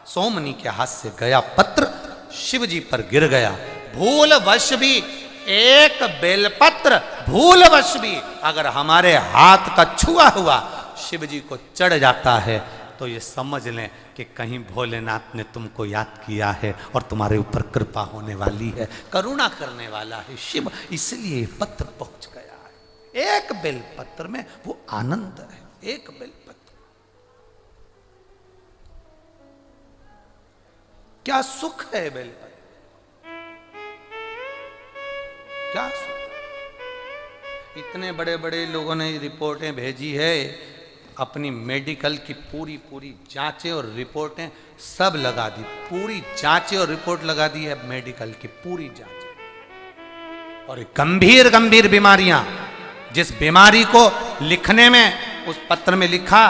सोमनी के हाथ से गया पत्र शिव जी पर गिर गया। भूलवश भी एक बेलपत्र, भूलवश भी अगर हमारे हाथ का छुआ हुआ शिव जी को चढ़ जाता है तो ये समझ लें कि कहीं भोलेनाथ ने तुमको याद किया है और तुम्हारे ऊपर कृपा होने वाली है, करुणा करने वाला है शिव, इसलिए पत्र पहुंच गया है। एक बेलपत्र में वो आनंद है, एक बेलपत्र। क्या सुख है बेलपत्र, क्या सुख। इतने बड़े बड़े लोगों ने रिपोर्टें भेजी है, अपनी मेडिकल की पूरी जांचें और रिपोर्टें सब लगा दी, पूरी जांचें और रिपोर्ट लगा दी है मेडिकल की पूरी जांच। और गंभीर गंभीर बीमारियां, जिस बीमारी को लिखने में, उस पत्र में लिखा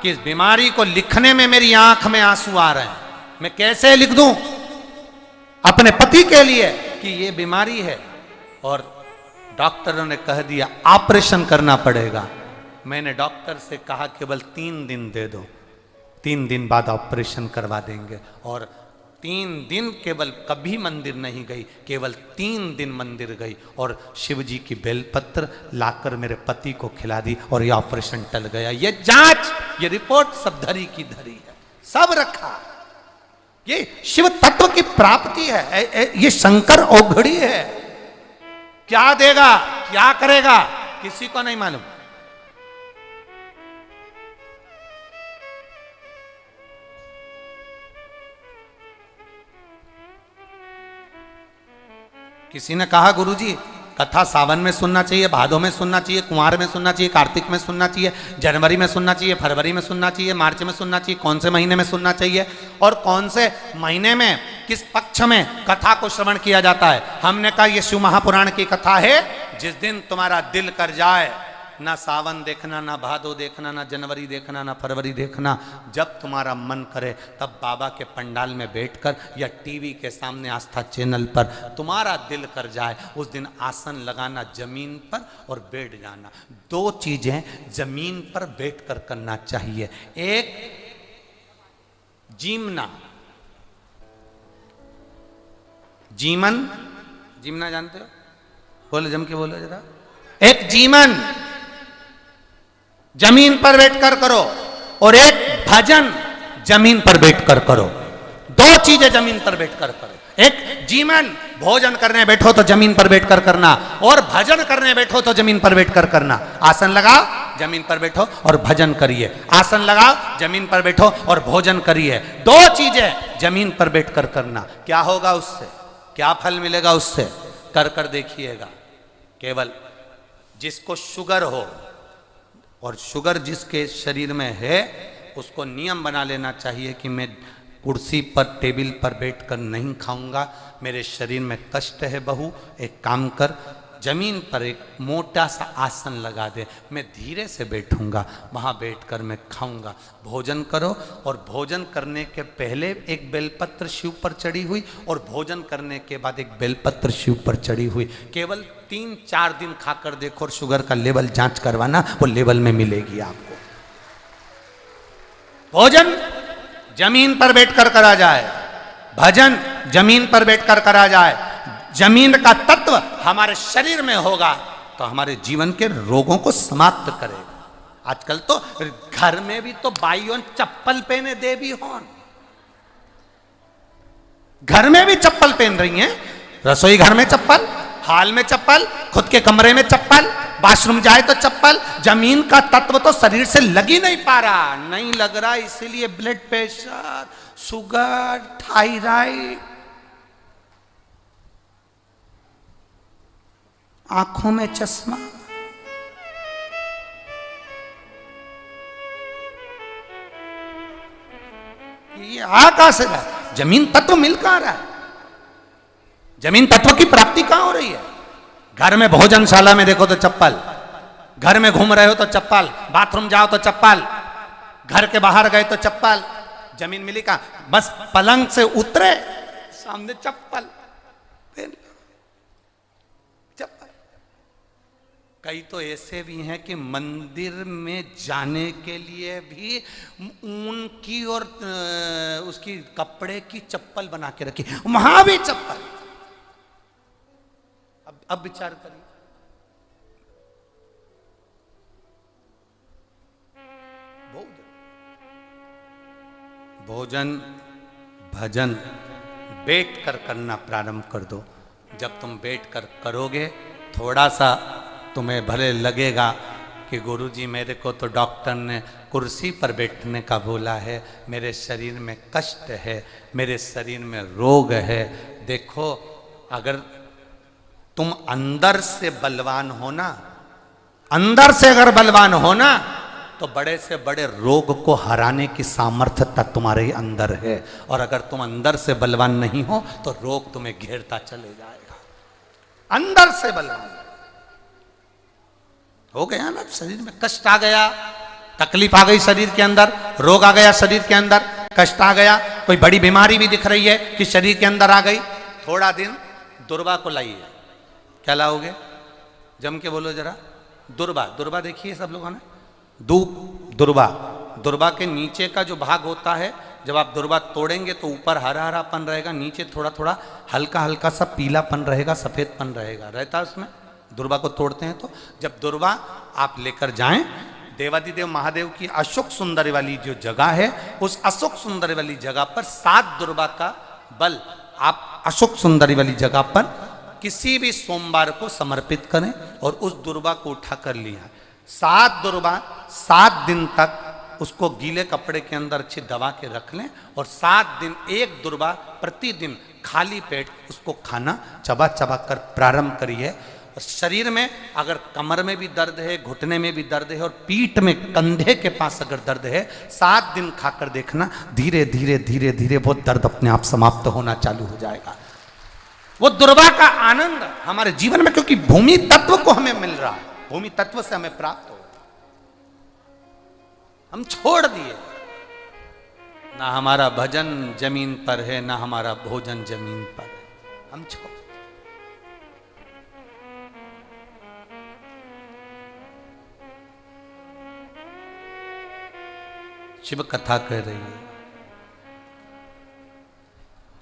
कि इस बीमारी को लिखने में मेरी आंख में आंसू आ रहे हैं, मैं कैसे लिख दूं अपने पति के लिए कि ये बीमारी है। और डॉक्टरों ने कह दिया ऑपरेशन करना पड़ेगा। मैंने डॉक्टर से कहा केवल 3 दिन दे दो, 3 दिन बाद ऑपरेशन करवा देंगे। और 3 दिन केवल कभी मंदिर नहीं गई, केवल 3 दिन मंदिर गई और शिव जी की बेलपत्र लाकर मेरे पति को खिला दी और ये ऑपरेशन टल गया। ये जांच, ये रिपोर्ट सब धरी की धरी है, सब रखा। ये शिव तत्व की प्राप्ति है, ये शंकर औघड़ी है। क्या देगा, क्या करेगा, किसी को नहीं मालूम। किसी ने कहा गुरुजी कथा सावन में सुनना चाहिए, भादों में सुनना चाहिए, कुंवार में सुनना चाहिए, कार्तिक में सुनना चाहिए, जनवरी में सुनना चाहिए, फरवरी में सुनना चाहिए, मार्च में सुनना चाहिए, कौन से महीने में सुनना चाहिए और कौन से महीने में किस पक्ष में कथा को श्रवण किया जाता है। हमने कहा ये शिव महापुराण की कथा है। जिस दिन तुम्हारा दिल कर जाए ना सावन देखना, ना भादो देखना, ना जनवरी देखना, ना फरवरी देखना। जब तुम्हारा मन करे तब बाबा के पंडाल में बैठकर या टीवी के सामने आस्था चैनल पर तुम्हारा दिल कर जाए उस दिन आसन लगाना जमीन पर और बैठ जाना। 2 चीजें जमीन पर बैठकर करना चाहिए। एक जीमना, जीमना जानते हो? बोलो, जम के बोलो जरा। एक जीमन जमीन पर बैठकर करो और एक भजन जमीन पर बैठकर करो। 2 चीजें जमीन पर बैठकर करो। एक जीमन, भोजन करने बैठो तो जमीन पर बैठकर करना, और भजन करने बैठो तो जमीन पर बैठकर करना। आसन लगाओ, जमीन पर बैठो और भजन करिए। आसन लगाओ, जमीन पर बैठो और भोजन करिए। 2 चीजें जमीन पर बैठकर करना। क्या होगा उससे? क्या फल मिलेगा उससे? कर कर देखिएगा। केवल जिसको शुगर हो, और शुगर जिसके शरीर में है, उसको नियम बना लेना चाहिए कि मैं कुर्सी पर, टेबल पर बैठकर नहीं खाऊंगा, मेरे शरीर में कष्ट है। बहू, एक काम कर, जमीन पर एक मोटा सा आसन लगा दे, मैं धीरे से बैठूंगा, वहां बैठकर मैं खाऊंगा। भोजन करो, और भोजन करने के पहले एक बेलपत्र शिव पर चढ़ी हुई, और भोजन करने के बाद एक बेलपत्र शिव पर चढ़ी हुई। केवल 3-4 दिन खाकर देखो, और शुगर का लेवल जांच करवाना, वो लेवल में मिलेगी आपको। भोजन जमीन पर बैठकर करा जाए, भजन जमीन पर बैठकर करा जाए। जमीन का तत्व हमारे शरीर में होगा तो हमारे जीवन के रोगों को समाप्त करेगा। आजकल तो घर में भी तो बाइयों चप्पल पहने देवी होन, घर में भी चप्पल पहन रही हैं। रसोई घर में चप्पल, हाल में चप्पल, खुद के कमरे में चप्पल, बाथरूम जाए तो चप्पल। जमीन का तत्व तो शरीर से लग ही नहीं पा रहा, नहीं लग रहा, इसीलिए ब्लड प्रेशर, शुगर, थायराइड, आंखों में चश्मा। ये आ कहां से रहा? जमीन तत्व मिल कहां रहा है? जमीन तत्व की प्राप्ति कहां हो रही है? घर में भोजनशाला में देखो तो चप्पल, घर में घूम रहे हो तो चप्पल, बाथरूम जाओ तो चप्पल, घर के बाहर गए तो चप्पल। जमीन मिली कहां? बस पलंग से उतरे, सामने चप्पल। कई तो ऐसे भी हैं कि मंदिर में जाने के लिए भी ऊन की और उसकी कपड़े की चप्पल बना के रखी, वहां भी चप्पल। अब विचार करिए, भोजन भजन बैठकर करना प्रारंभ कर दो। जब तुम बैठकर करोगे, थोड़ा सा तुम्हें भले लगेगा कि गुरुजी मेरे को तो डॉक्टर ने कुर्सी पर बैठने का बोला है, मेरे शरीर में कष्ट है, मेरे शरीर में रोग है। देखो, अगर तुम अंदर से बलवान हो ना, अंदर से अगर बलवान हो ना, तो बड़े से बड़े रोग को हराने की सामर्थ्यता तुम्हारे अंदर है। और अगर तुम अंदर से बलवान नहीं हो तो रोग तुम्हें घेरता चले जाएगा। अंदर से बलवान हो गया ना, शरीर में कष्ट आ गया, तकलीफ आ गई शरीर के अंदर, रोग आ गया शरीर के अंदर, कष्ट आ गया, कोई बड़ी बीमारी भी दिख रही है कि शरीर के अंदर आ गई, थोड़ा दिन दुर्वा को लाइए। क्या लाओगे? जम के बोलो जरा। दुर्वा, दुर्वा देखिए सब लोगों ने, दुर्वा, दुर्वा के नीचे का जो भाग होता है, जब आप दुर्वा तोड़ेंगे तो ऊपर हरा हरापन रहेगा, नीचे थोड़ा थोड़ा हल्का हल्का सा पीलापन रहेगा, सफेदपन रहेगा, रहता है उसमें। दुर्वा को तोड़ते हैं तो जब दुर्वा आप लेकर जाएं, देवादिदेव महादेव की अशोक सुंदरी वाली जो जगह है, उस अशोक सुंदरी वाली जगह पर 7 दुर्वा का बल आप अशोक सुंदरी वाली जगह पर किसी भी सोमवार को समर्पित करें और उस दुर्वा को उठा कर लिया। 7 दुर्वा 7 दिन तक उसको गीले कपड़े के अंदर अच्छी दबा के रख लें और 7 दिन एक दुर्वा प्रतिदिन खाली पेट उसको खाना चबा चबा कर प्रारंभ करिए। और शरीर में अगर कमर में भी दर्द है, घुटने में भी दर्द है और पीठ में, कंधे के पास अगर दर्द है, 7 दिन खाकर देखना, धीरे धीरे धीरे धीरे वो दर्द अपने आप समाप्त होना चालू हो जाएगा। वो दुर्वा का आनंद हमारे जीवन में, क्योंकि भूमि तत्व को हमें मिल रहा है, भूमि तत्व से हमें प्राप्त हो, हम छोड़ दिए। ना हमारा भजन जमीन पर है, ना हमारा भोजन जमीन पर है, हम छोड़। शिव कथा कह रही है,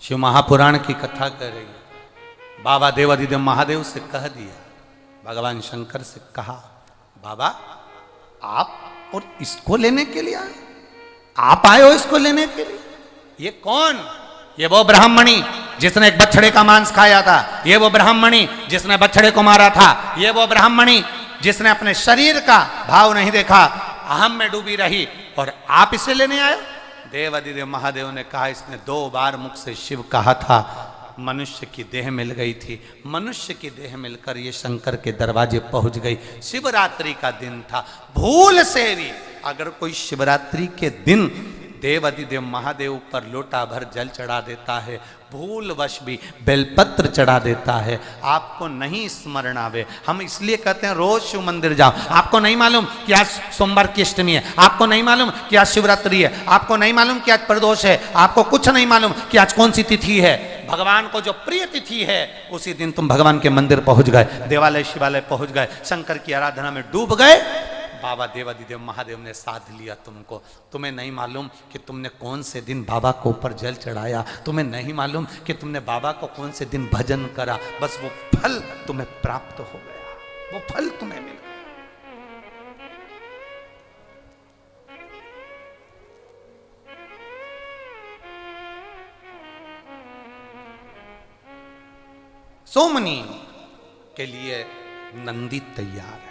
शिव महापुराण की कथा कह रही है। बाबा देवाधिदेव महादेव से कह दिया, भगवान शंकर से कहा, बाबा आप और इसको लेने के लिए आए, आप आए हो इसको लेने के लिए? ये कौन? ये वो ब्राह्मणी जिसने एक बछड़े का मांस खाया था, ये वो ब्राह्मणी जिसने बछड़े को मारा था, ये वो ब्राह्मणी जिसने अपने शरीर का भाव नहीं देखा, अहम में डूबी रही, और आप इसे लेने आए? देवाधिदेव महादेव ने कहा, इसने 2 बार मुख से शिव कहा था, मनुष्य की देह मिल गई थी, मनुष्य की देह मिलकर ये शंकर के दरवाजे पहुंच गई। शिवरात्रि का दिन था, भूल से भी अगर कोई शिवरात्रि के दिन देवाधिदेव महादेव पर लोटा भर जल चढ़ा देता है, भूलवश भी बेलपत्र चढ़ा देता है, आपको नहीं स्मरण आवे। हम इसलिए कहते हैं रोज शिव मंदिर जाओ। आपको नहीं मालूम कि आज सोमवार की अष्टमी है, आपको नहीं मालूम कि आज शिवरात्रि है, आपको नहीं मालूम कि आज प्रदोष है, आपको कुछ नहीं मालूम कि आज कौन सी तिथि है। भगवान को जो प्रिय तिथि है उसी दिन तुम भगवान के मंदिर पहुंच गए, देवालय शिवालय पहुंच गए, शंकर की आराधना में डूब गए। बाबा देवाधिदेव महादेव ने साध लिया तुमको। तुम्हें नहीं मालूम कि तुमने कौन से दिन बाबा को ऊपर जल चढ़ाया, तुम्हें नहीं मालूम कि तुमने बाबा को कौन से दिन भजन करा, बस वो फल तुम्हें प्राप्त हो गया, वो फल तुम्हें मिल गया। सोमनी के लिए नंदी तैयार है।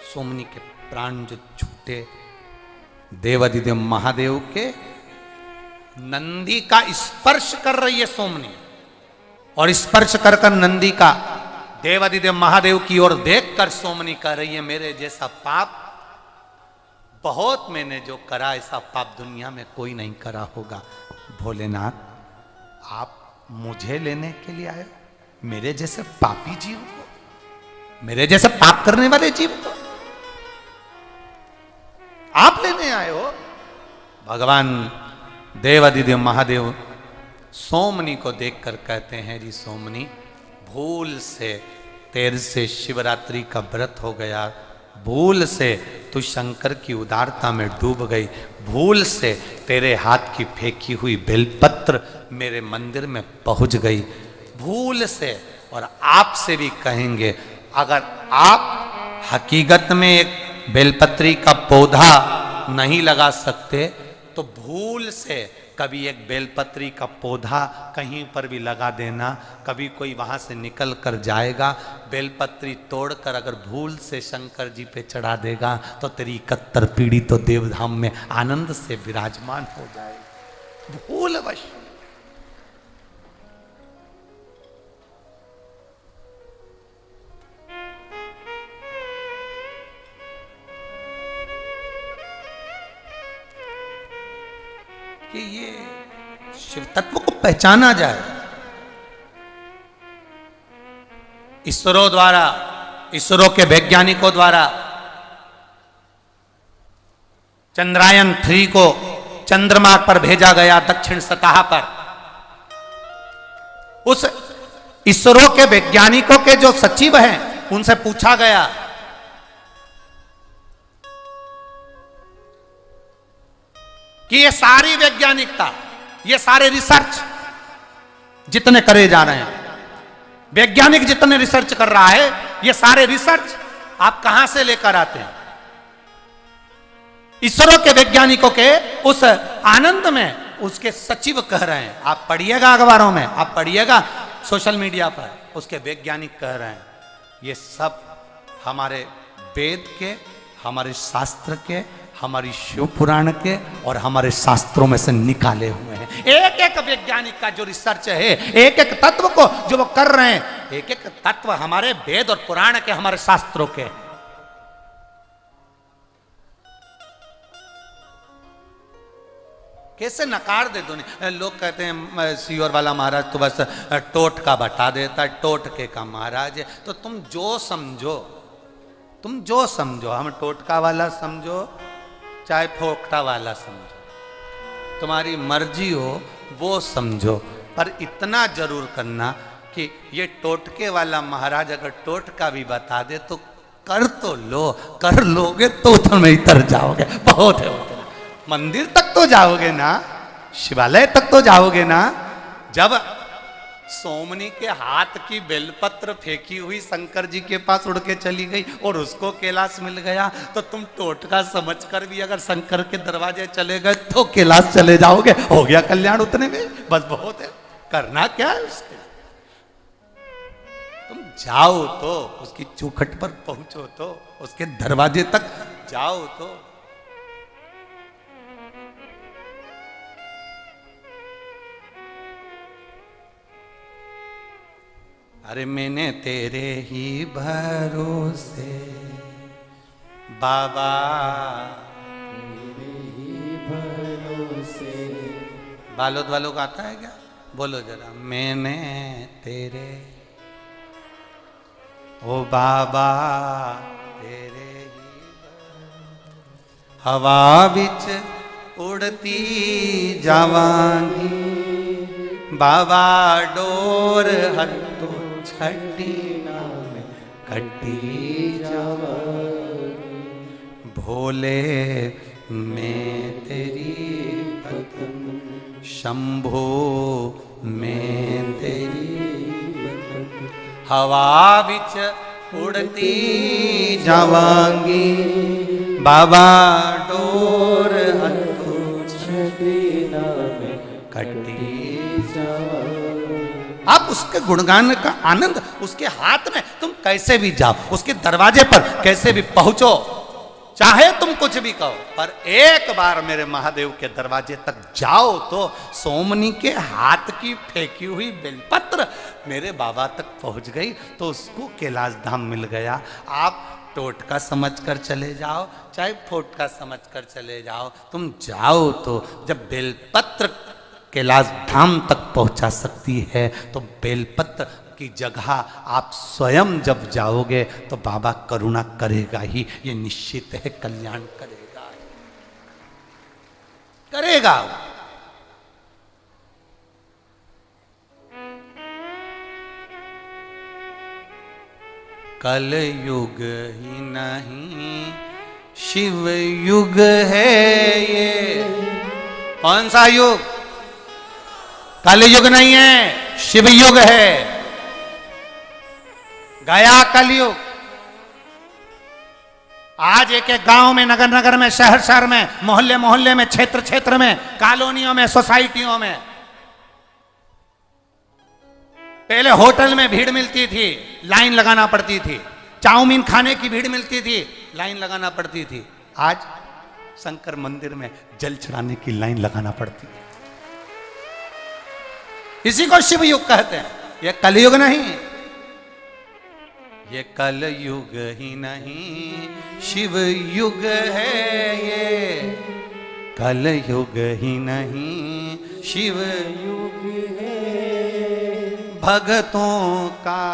सोमनी के प्राण जो छूटे देवाधिदेव महादेव के, नंदी का स्पर्श कर रही है सोमनी, और स्पर्श कर कर नंदी का देवाधिदेव महादेव की ओर देखकर सोमनी कह रही है, मेरे जैसा पाप बहुत मैंने जो करा, ऐसा पाप दुनिया में कोई नहीं करा होगा। भोलेनाथ, आप मुझे लेने के लिए आए, मेरे जैसे पापी जीव को, मेरे जैसे पाप करने वाले जीव को आप लेने आए हो? भगवान देवाधिदेव महादेव सोमनी को देखकर कहते हैं, जी सोमनी, भूल से तेरे से शिवरात्रि का व्रत हो गया, भूल से तू शंकर की उदारता में डूब गई, भूल से तेरे हाथ की फेंकी हुई बेलपत्र मेरे मंदिर में पहुंच गई, भूल से। और आपसे भी कहेंगे, अगर आप हकीकत में एक बेलपत्री का पौधा नहीं लगा सकते तो भूल से कभी एक बेलपत्री का पौधा कहीं पर भी लगा देना। कभी कोई वहां से निकल कर जाएगा, बेलपत्री तोड़कर अगर भूल से शंकर जी पे चढ़ा देगा तो तेरी 71 पीढ़ी तो देवधाम में आनंद से विराजमान हो जाएगी। भूलवश कि ये शिव तत्व को पहचाना जाए। इसरो द्वारा, इसरो के वैज्ञानिकों द्वारा चंद्रयान 3 को चंद्रमा पर भेजा गया, दक्षिण सतह पर। उस इसरो के वैज्ञानिकों के जो सचिव हैं उनसे पूछा गया कि ये सारी वैज्ञानिकता, ये सारे रिसर्च जितने करे जा रहे हैं, वैज्ञानिक जितने रिसर्च कर रहा है, ये सारे रिसर्च आप कहां से लेकर आते हैं? इसरो के वैज्ञानिकों के उस आनंद में उसके सचिव कह रहे हैं, आप पढ़िएगा अखबारों में, आप पढ़िएगा सोशल मीडिया पर, उसके वैज्ञानिक कह रहे हैं ये सब हमारे वेद के, हमारे शास्त्र के, हमारी शिव पुराण के और हमारे शास्त्रों में से निकाले हुए हैं। एक एक वैज्ञानिक का जो रिसर्च है, एक एक तत्व को जो वो कर रहे हैं, एक एक तत्व हमारे वेद और पुराण के, हमारे शास्त्रों के। कैसे नकार दे दुनिया। लोग कहते हैं सीहोर वाला महाराज तो बस टोटका बता देता है, टोटके का महाराज है। तो तुम जो समझो, तुम जो समझो, हम टोटका वाला समझो चाहे फोकटा वाला समझो, तुम्हारी मर्जी हो वो समझो, पर इतना जरूर करना कि ये टोटके वाला महाराज अगर टोटका भी बता दे तो कर तो लो, कर लोगे तो तुम इतर जाओगे। बहुत है उतना, मंदिर तक तो जाओगे ना, शिवालय तक तो जाओगे ना। जब सोमनी के हाथ की बेलपत्र फेंकी हुई शंकर जी के पास उड़ के चली गई और उसको कैलाश मिल गया, तो तुम टोटका समझकर भी अगर शंकर के दरवाजे चले गए तो कैलाश चले जाओगे। हो गया कल्याण उतने में, बस बहुत है। करना क्या है उसके, तुम जाओ तो उसकी चौखट पर पहुंचो, तो उसके दरवाजे तक जाओ तो। अरे मैंने तेरे ही भरोसे बाबा, तेरे ही भरोसे। बालोद वालों को आता है क्या? बोलो जरा, मैंने तेरे ओ बाबा तेरे ही हवा बिच उड़ती जावांगी बाबा डोर हत्तू छठी नाम कटी जावांगी भोले मैं तेरी पतन शंभो मैं तेरी हवा बिच उड़ती जावांगी बाबा डोर हत्तू छठी नाम कटी। जावांगी। आप उसके गुणगान का आनंद, उसके हाथ में तुम कैसे भी जाओ, उसके दरवाजे पर कैसे भी पहुंचो, चाहे तुम कुछ भी कहो, पर एक बार मेरे महादेव के दरवाजे तक जाओ तो सोमनी के हाथ की फेंकी हुई बेलपत्र मेरे बाबा तक पहुंच गई, तो उसको कैलाश धाम मिल गया। आप टोटका समझकर चले जाओ चाहे फोटका समझकर चले जाओ, तुम जाओ तो जब बेलपत्र कैलाश धाम तक पहुंचा सकती है, तो बेलपत्र की जगह आप स्वयं जब जाओगे तो बाबा करुणा करेगा ही, ये निश्चित है, कल्याण करेगा करेगा। कल युग ही नहीं शिव युग है ये। कौन सा युग? कल युग नहीं है, शिव युग है। गया कलयुग। आज एक एक गांव में, नगर नगर में, शहर शहर में, मोहल्ले मोहल्ले में, क्षेत्र क्षेत्र में, कॉलोनियों में, सोसाइटियों में पहले होटल में भीड़ मिलती थी, लाइन लगाना पड़ती थी। चाउमीन खाने की भीड़ मिलती थी, लाइन लगाना पड़ती थी। आज शंकर मंदिर में जल चढ़ाने की लाइन लगाना पड़ती है। इसी को शिव युग कहते हैं। यह कलयुग नहीं, ये कल युग ही नहीं शिव युग है ये। कल युग ही नहीं शिव युग है। भगतों का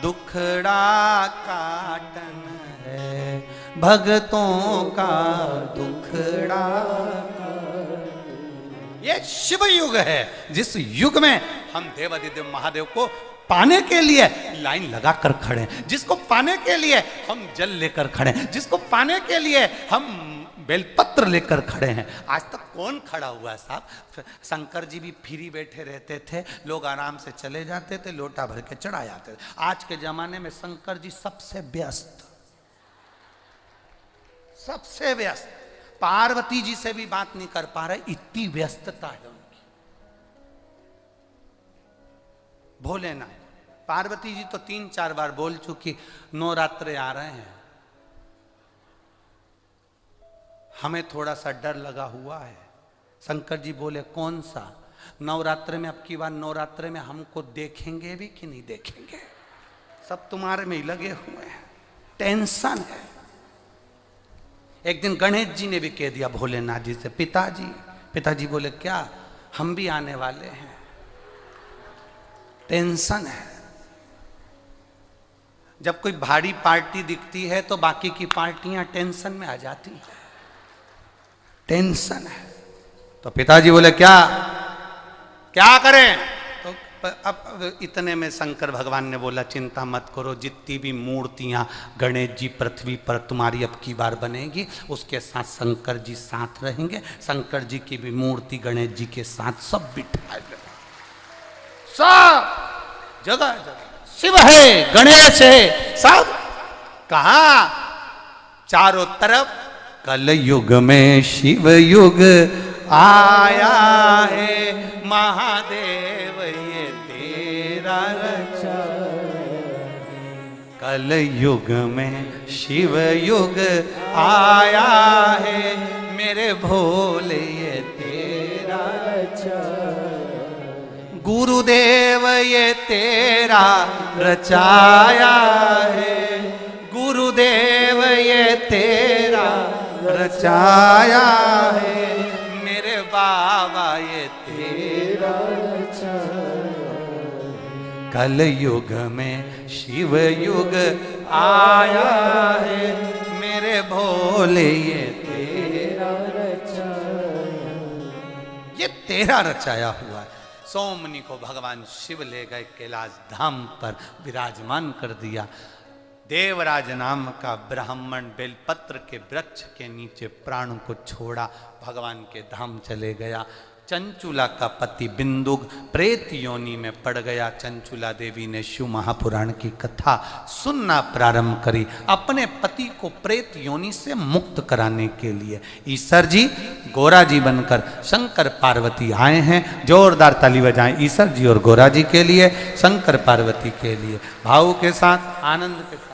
दुखड़ा काटन है, भगतों का दुखड़ा। ये शिव युग है, जिस युग में हम देवादिदेव महादेव को पाने के लिए लाइन लगाकर खड़े हैं, जिसको पाने के लिए हम जल लेकर खड़े हैं, जिसको पाने के लिए हम बेलपत्र लेकर खड़े हैं। आज तक कौन खड़ा हुआ है साहब? शंकर जी भी फ्री बैठे रहते थे, लोग आराम से चले जाते थे, लोटा भर के चढ़ा जाते थे। आज के जमाने में शंकर जी सबसे व्यस्त, सबसे व्यस्त। पार्वती जी से भी बात नहीं कर पा रहे, इतनी व्यस्तता है उनकी। भोलेनाथ, पार्वती जी तो 3-4 बार बोल चुकी, नवरात्रे आ रहे हैं, हमें थोड़ा सा डर लगा हुआ है। शंकर जी बोले कौन सा? नवरात्रे में, अब की बार नवरात्रे में हमको देखेंगे भी कि नहीं देखेंगे? सब तुम्हारे में ही लगे हुए हैं, टेंशन है। एक दिन गणेश जी ने भी कह दिया भोलेनाथ जी से, पिताजी पिताजी बोले क्या? हम भी आने वाले हैं, टेंशन है। जब कोई भारी पार्टी दिखती है तो बाकी की पार्टियां टेंशन में आ जाती हैं, टेंशन है। तो पिताजी बोले क्या क्या करें? तो अब इतने में शंकर भगवान ने बोला चिंता मत करो, जितनी भी मूर्तियां गणेश जी पृथ्वी पर तुम्हारी अब की बार बनेगी उसके साथ शंकर जी साथ रहेंगे। शंकर जी की भी मूर्ति गणेश जी के साथ सब बिठाए, सब जगह जगह शिव है, गणेश है, सब। कहा? चारों तरफ कलयुग में शिव युग आया है, महादेव ये तेरा रचा। कलयुग में शिव युग आया है, मेरे भोले ये तेरा रचा। गुरुदेव ये तेरा रचाया है, गुरुदेव ये तेरा रचाया है, मेरे बाबा ये तेरा रचाया। कलयुग में शिव युग आया है, मेरे भोले ये तेरा रचाया। ये तेरा रचाया हुआ है। सोमनी को भगवान शिव ले गए, कैलाश धाम पर विराजमान कर दिया। देवराज नाम का ब्राह्मण बेलपत्र के वृक्ष के नीचे प्राण को छोड़ा, भगवान के धाम चले गया। चंचुला का पति बिंदुक प्रेत योनि में पड़ गया। चंचुला देवी ने शिव महापुराण की कथा सुनना प्रारंभ करी, अपने पति को प्रेत योनि से मुक्त कराने के लिए। ईश्वर जी गोरा जी बनकर शंकर पार्वती आए हैं। जोरदार ताली बजाएं ईश्वर जी और गोरा जी के लिए, शंकर पार्वती के लिए। भाव के साथ, आनंद के साथ।